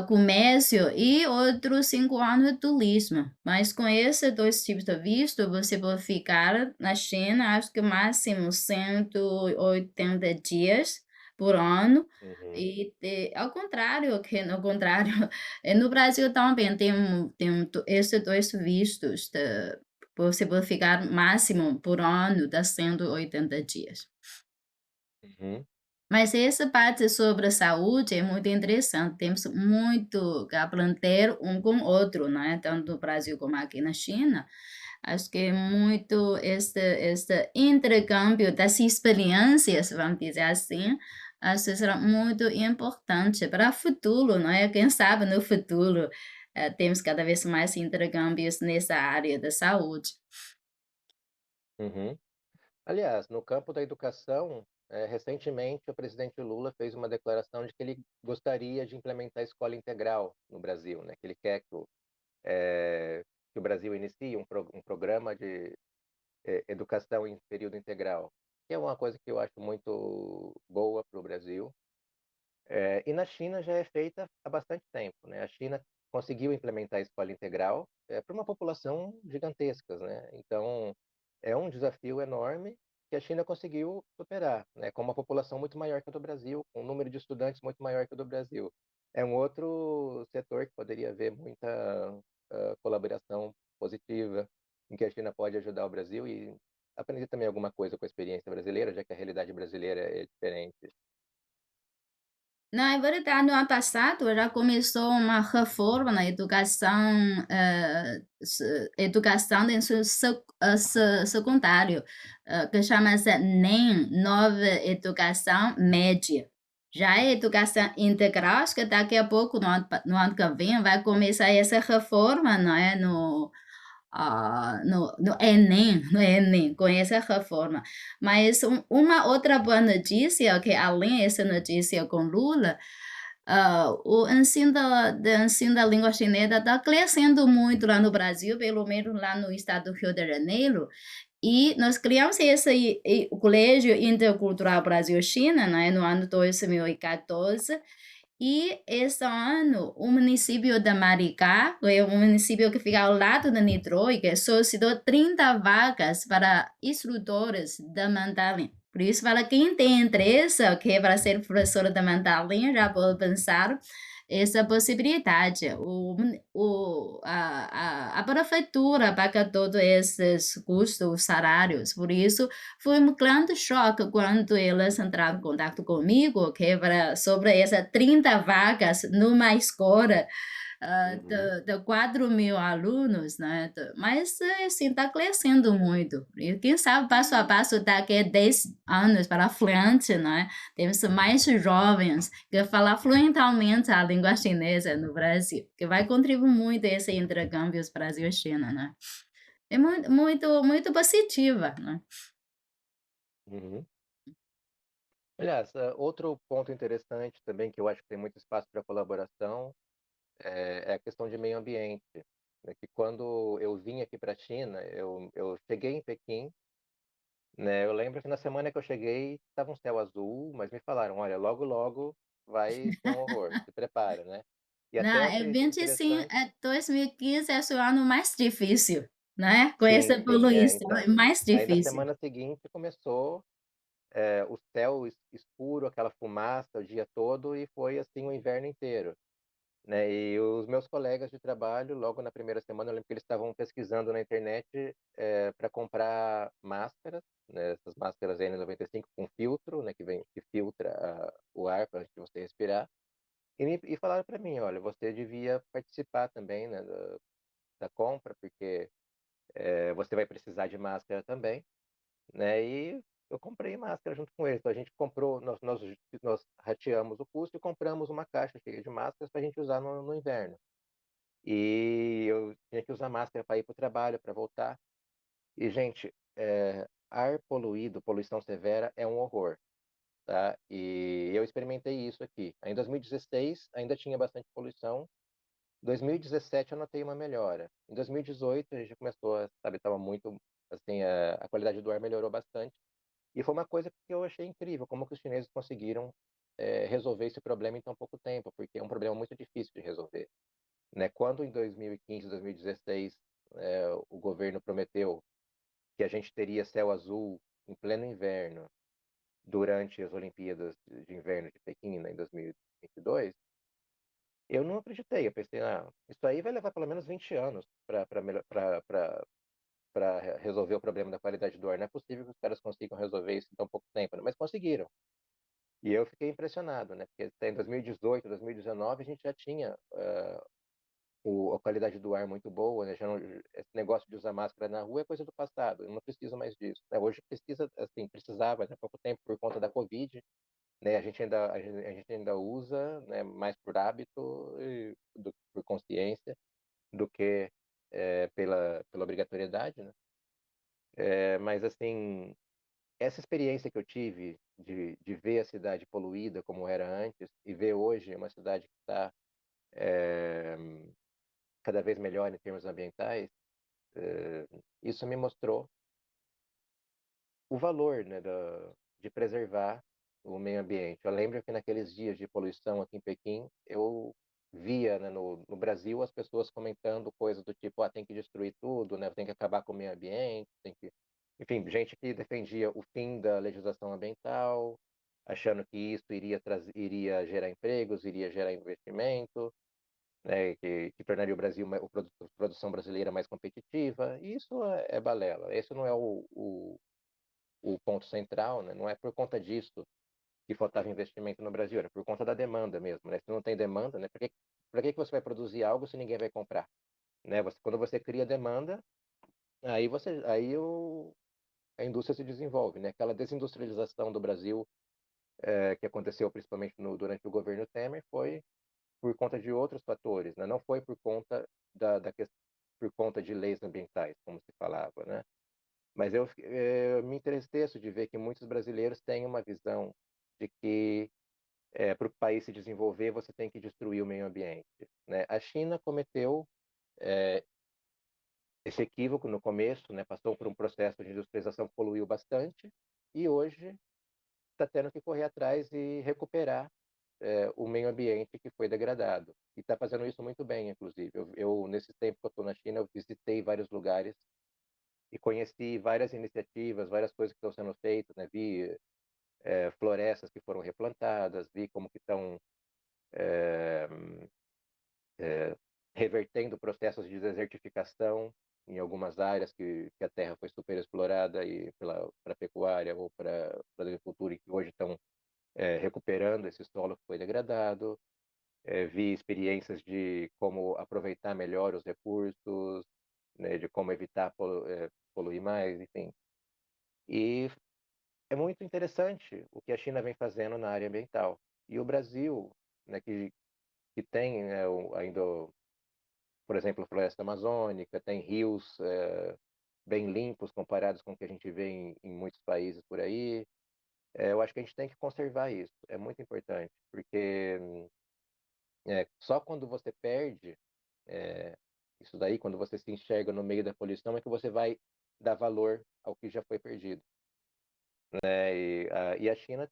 comércio e outros 5 anos de turismo. Mas com esses dois tipos de visto, você pode ficar na China, acho que máximo 180 dias por ano. Uhum, E ao contrário, no Brasil também tem esses dois vistos. Você pode ficar máximo por ano de 180 dias. uhum, Mas essa parte sobre a saúde é muito interessante. Temos muito que aprender um com o outro, né? Tanto no Brasil como aqui na China. Acho que é muito este intercâmbio das experiências, vamos dizer assim, acho que será muito importante para o futuro, não é? Quem sabe no futuro temos cada vez mais intercâmbios nessa área da saúde. uhum. Aliás, no campo da educação, recentemente o presidente Lula fez uma declaração de que ele gostaria de implementar a escola integral no Brasil, né? Que ele quer que o Brasil inicie um programa de educação em período integral, que é uma coisa que eu acho muito boa para o Brasil. E na China já é feita há bastante tempo, né? A China conseguiu implementar a escola integral para uma população gigantesca, né? Então, é um desafio enorme, que a China conseguiu superar, né, com uma população muito maior que a do Brasil, com um número de estudantes muito maior que o do Brasil. É um outro setor que poderia haver muita colaboração positiva, em que a China pode ajudar o Brasil e aprender também alguma coisa com a experiência brasileira, já que a realidade brasileira é diferente. Não, é verdade, no ano passado já começou uma reforma na educação, educação de ensino secundário, que chama-se NEM, Nova Educação Média. Já a educação integral, acho que daqui a pouco, no ano que vem, vai começar essa reforma, não é? No Enem, no Enem, com essa reforma. Mas uma outra boa notícia, que além dessa notícia com Lula, o ensino da língua chinesa está crescendo muito lá no Brasil, pelo menos lá no estado do Rio de Janeiro, e nós criamos esse o Colégio Intercultural Brasil-China, né, no ano 2014, e esse ano, o município de Maricá, que é um município que fica ao lado de Niterói, que solicitou 30 vagas para instrutores de mandarim. Por isso, para quem tem interesse, que é para ser professor de mandarim, já pode pensar essa possibilidade. A prefeitura paga todos esses custos, salários. Por isso, foi um grande choque quando eles entraram em contato comigo, que era sobre essas 30 vagas numa escola Uhum. de 4 mil alunos, né? Mas, assim, está crescendo muito. E quem sabe, passo a passo, daqui a 10 anos para frente, né? Temos mais jovens que falam fluentemente a língua chinesa no Brasil, que vai contribuir muito a esse intercâmbio Brasil-China, né? É muito, muito, muito positiva, né? Uhum. Aliás, outro ponto interessante também, que eu acho que tem muito espaço para colaboração, é a questão de meio ambiente. Né, que quando eu vim aqui para a China, eu cheguei em Pequim, né, eu lembro que na semana que eu cheguei, estava um céu azul, mas me falaram, olha, logo, logo vai ser um horror, se prepara, né? E Não, até eu é achei 25, interessante, 2015 é o ano mais difícil, né? Com sim, essa sim, poluição, é então. mais Aí na difícil. semana seguinte começou o céu escuro, aquela fumaça o dia todo, e foi assim o inverno inteiro. Né? E os meus colegas de trabalho, logo na primeira semana, eu lembro que eles estavam pesquisando na internet para comprar máscaras, né? Essas máscaras N95 com filtro, né? Que filtra o ar para você respirar. E falaram para mim, olha, você devia participar também, né, da compra, porque você vai precisar de máscara também, né? E eu comprei máscara junto com eles. Então a gente comprou, nós rateamos o custo e compramos uma caixa cheia de máscaras para a gente usar no inverno. E eu tinha que usar máscara para ir para o trabalho, para voltar. E, gente, ar poluído, poluição severa, é um horror, tá? E eu experimentei isso aqui. Em 2016, ainda tinha bastante poluição. Em 2017, eu notei uma melhora. Em 2018, a gente começou, sabe, estava muito, assim, a qualidade do ar melhorou bastante. E foi uma coisa que eu achei incrível, como que os chineses conseguiram resolver esse problema em tão pouco tempo, porque é um problema muito difícil de resolver. Né? Quando em 2015, 2016, o governo prometeu que a gente teria céu azul em pleno inverno durante as Olimpíadas de Inverno de Pequim, né, em 2022, eu não acreditei. Eu pensei, isso aí vai levar pelo menos 20 anos para resolver o problema da qualidade do ar. Não é possível que os caras consigam resolver isso em tão pouco tempo, né? Mas conseguiram. E eu fiquei impressionado, né? Porque em 2018, 2019, a gente já tinha a qualidade do ar muito boa, né? Já não, esse negócio de usar máscara na rua é coisa do passado, eu não preciso mais disso. Né? Hoje precisa, assim, precisava há pouco tempo por conta da Covid, né? A gente ainda usa, né? Mais por hábito, por consciência, do que pela obrigatoriedade, né? Mas, assim, essa experiência que eu tive de ver a cidade poluída como era antes e ver hoje uma cidade que está cada vez melhor em termos ambientais, isso me mostrou o valor, né, de preservar o meio ambiente. Eu lembro que naqueles dias de poluição aqui em Pequim, eu via, né, no Brasil as pessoas comentando coisas do tipo, tem que destruir tudo, né, tem que acabar com o meio ambiente, tem que... enfim, gente que defendia o fim da legislação ambiental, achando que isso iria gerar empregos, iria gerar investimento, né, que tornaria o Brasil, a produção brasileira mais competitiva. E isso é balela. Esse não é o ponto central, né? Não é por conta disso que faltava investimento no Brasil, era por conta da demanda mesmo, né? Se não tem demanda, né? Para que você vai produzir algo se ninguém vai comprar, né? Quando você cria demanda, a indústria se desenvolve, né? Aquela desindustrialização do Brasil que aconteceu principalmente durante o governo Temer foi por conta de outros fatores, né? Não foi por conta por conta de leis ambientais, como se falava, né? Mas eu me entristeço de ver que muitos brasileiros têm uma visão de que para o país se desenvolver você tem que destruir o meio ambiente, né? A China cometeu esse equívoco no começo, né? Passou por um processo de industrialização que poluiu bastante e hoje está tendo que correr atrás e recuperar o meio ambiente que foi degradado. E está fazendo isso muito bem, inclusive. Nesse tempo que eu estou na China, eu visitei vários lugares e conheci várias iniciativas, várias coisas que estão sendo feitas, né? Vi florestas que foram replantadas, vi como que estão revertendo processos de desertificação em algumas áreas que a terra foi super explorada e para pecuária ou para agricultura e que hoje estão recuperando esse solo que foi degradado. Vi experiências de como aproveitar melhor os recursos, né, de como evitar poluir mais, enfim. E é muito interessante o que a China vem fazendo na área ambiental. E o Brasil, né, que tem ainda, por exemplo, floresta amazônica, tem rios bem limpos comparados com o que a gente vê em muitos países por aí. Eu acho que a gente tem que conservar isso. É muito importante, porque só quando você perde é, isso daí, quando você se enxerga no meio da poluição, é que você vai dar valor ao que já foi perdido. Né? E a China,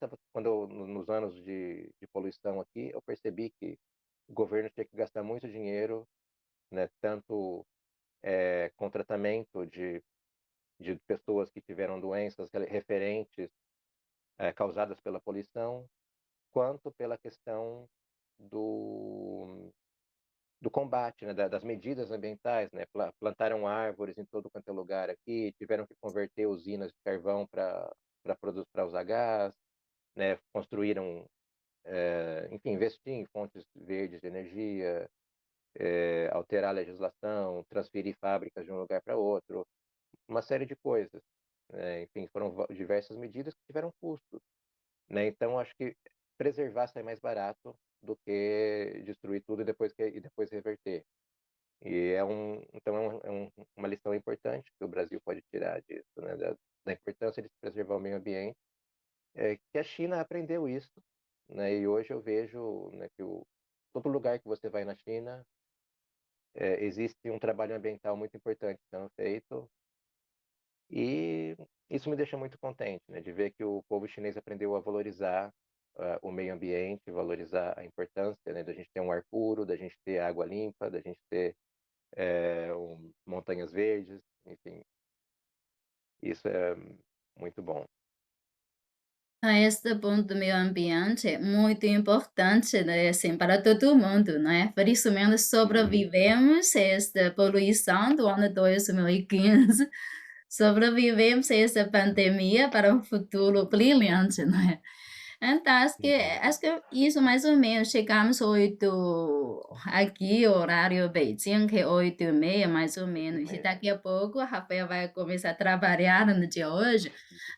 nos anos de poluição aqui, eu percebi que o governo tinha que gastar muito dinheiro, né, tanto com tratamento de pessoas que tiveram doenças referentes causadas pela poluição, quanto pela questão do combate, né, das medidas ambientais, né? Plantaram árvores em todo quanto é lugar aqui, tiveram que converter usinas de carvão para usar gás, né? Construíram, enfim, investir em fontes verdes de energia, alterar a legislação, transferir fábricas de um lugar para outro, uma série de coisas. Né? Enfim, foram diversas medidas que tiveram custos. Né? Então, acho que preservar sai mais barato do que destruir tudo e depois reverter. Então uma lição importante que o Brasil pode tirar disso, né? Da importância de se preservar o meio ambiente, que a China aprendeu isso, né? E hoje eu vejo, né, que todo lugar que você vai na China existe um trabalho ambiental muito importante sendo feito e isso me deixa muito contente, né? De ver que o povo chinês aprendeu a valorizar o meio ambiente, valorizar a importância, né, da gente ter um ar puro, da gente ter água limpa, da gente ter montanhas verdes, enfim, isso é muito bom. Este ponto do meio ambiente é muito importante, né, assim, para todo mundo, né? Felizmente Uhum, sobrevivemos a esta poluição do ano 2015, sobrevivemos a essa pandemia para um futuro brilhante, né? Então, uhum, acho que isso mais ou menos, chegamos 8 aqui, horário Beijing, que é 8h30, mais ou menos. E 8h30. daqui a pouco, a Rafael vai começar a trabalhar no dia hoje.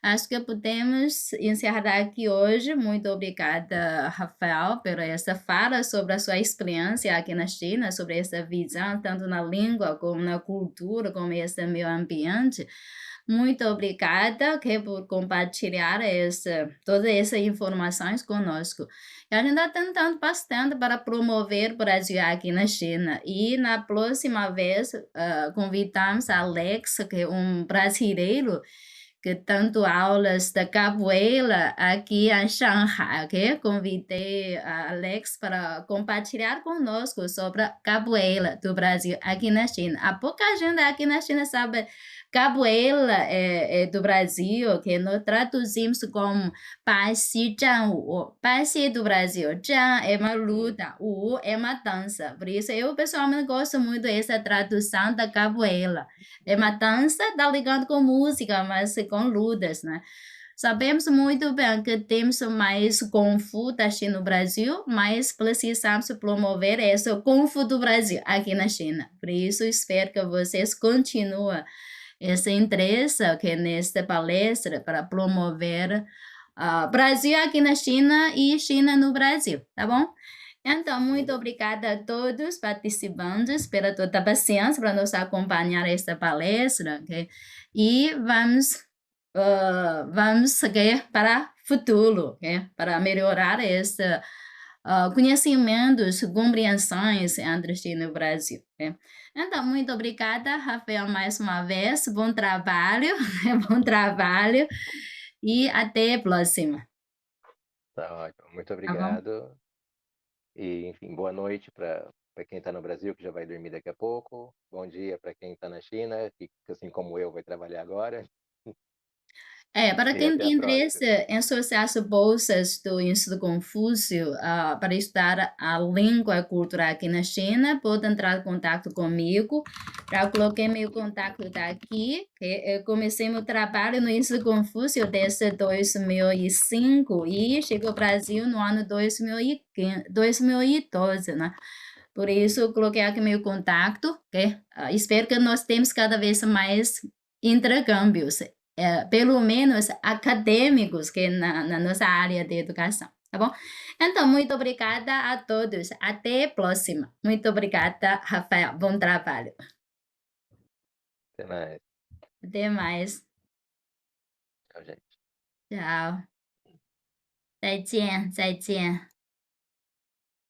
Acho que podemos encerrar aqui hoje. Muito obrigada, Rafael, pela essa fala sobre a sua experiência aqui na China, sobre essa visão, tanto na língua como na cultura, como esse meio ambiente. Muito obrigada, por compartilhar todas essas informações conosco. E a gente está tentando bastante para promover o Brasil aqui na China. E na próxima vez, convidamos a Alex, que é um brasileiro que tanto aulas da capoeira aqui em Shanghai, ok? Convidei a Alex para compartilhar conosco sobre a capoeira do Brasil aqui na China. Há pouca gente aqui na China sabe capoeira é do Brasil, que nós traduzimos como Bai Xi Zhan Wu. Bai Xi do Brasil, Zhan é uma luta, Wu é uma dança. Por isso, eu pessoalmente gosto muito dessa tradução da capoeira. É uma dança, tá ligado com música, mas com lutas, né? Sabemos muito bem que temos mais Kung Fu da China no Brasil, mas precisamos promover esse Kung Fu do Brasil aqui na China. Por isso, espero que vocês continuem esse interesse que nesta palestra para promover Brasil aqui na China e China no Brasil, tá bom? Então, muito obrigada a todos os participantes pela toda a paciência para nos acompanhar esta palestra, ok? E vamos seguir para o futuro, ok? Para melhorar esse conhecimentos, compreensões entre China e o Brasil, ok? Então, muito obrigada, Rafael, mais uma vez. Bom trabalho, bom trabalho e até a próxima, Tá ótimo, muito tá bom? obrigado. E, enfim, boa noite para quem está no Brasil, que já vai dormir daqui a pouco. Bom dia para quem está na China, que assim como eu vai trabalhar agora. Para E quem até a tem interesse próxima. em associar as bolsas do Instituto Confúcio para estudar a língua cultural aqui na China, pode entrar em contato comigo. Já coloquei meu contato daqui, que eu comecei meu trabalho no Instituto Confúcio desde 2005 e cheguei ao Brasil no ano 2015, 2012, né? Por isso, eu coloquei aqui meu contato, ok? Espero que nós temos cada vez mais intercâmbios pelo menos acadêmicos, que na nossa área de educação, tá bom? Então, muito obrigada a todos. Até a próxima. Muito obrigada, Rafael. Bom trabalho. Até mais. Até mais. Tchau, gente. 好，再见，再见。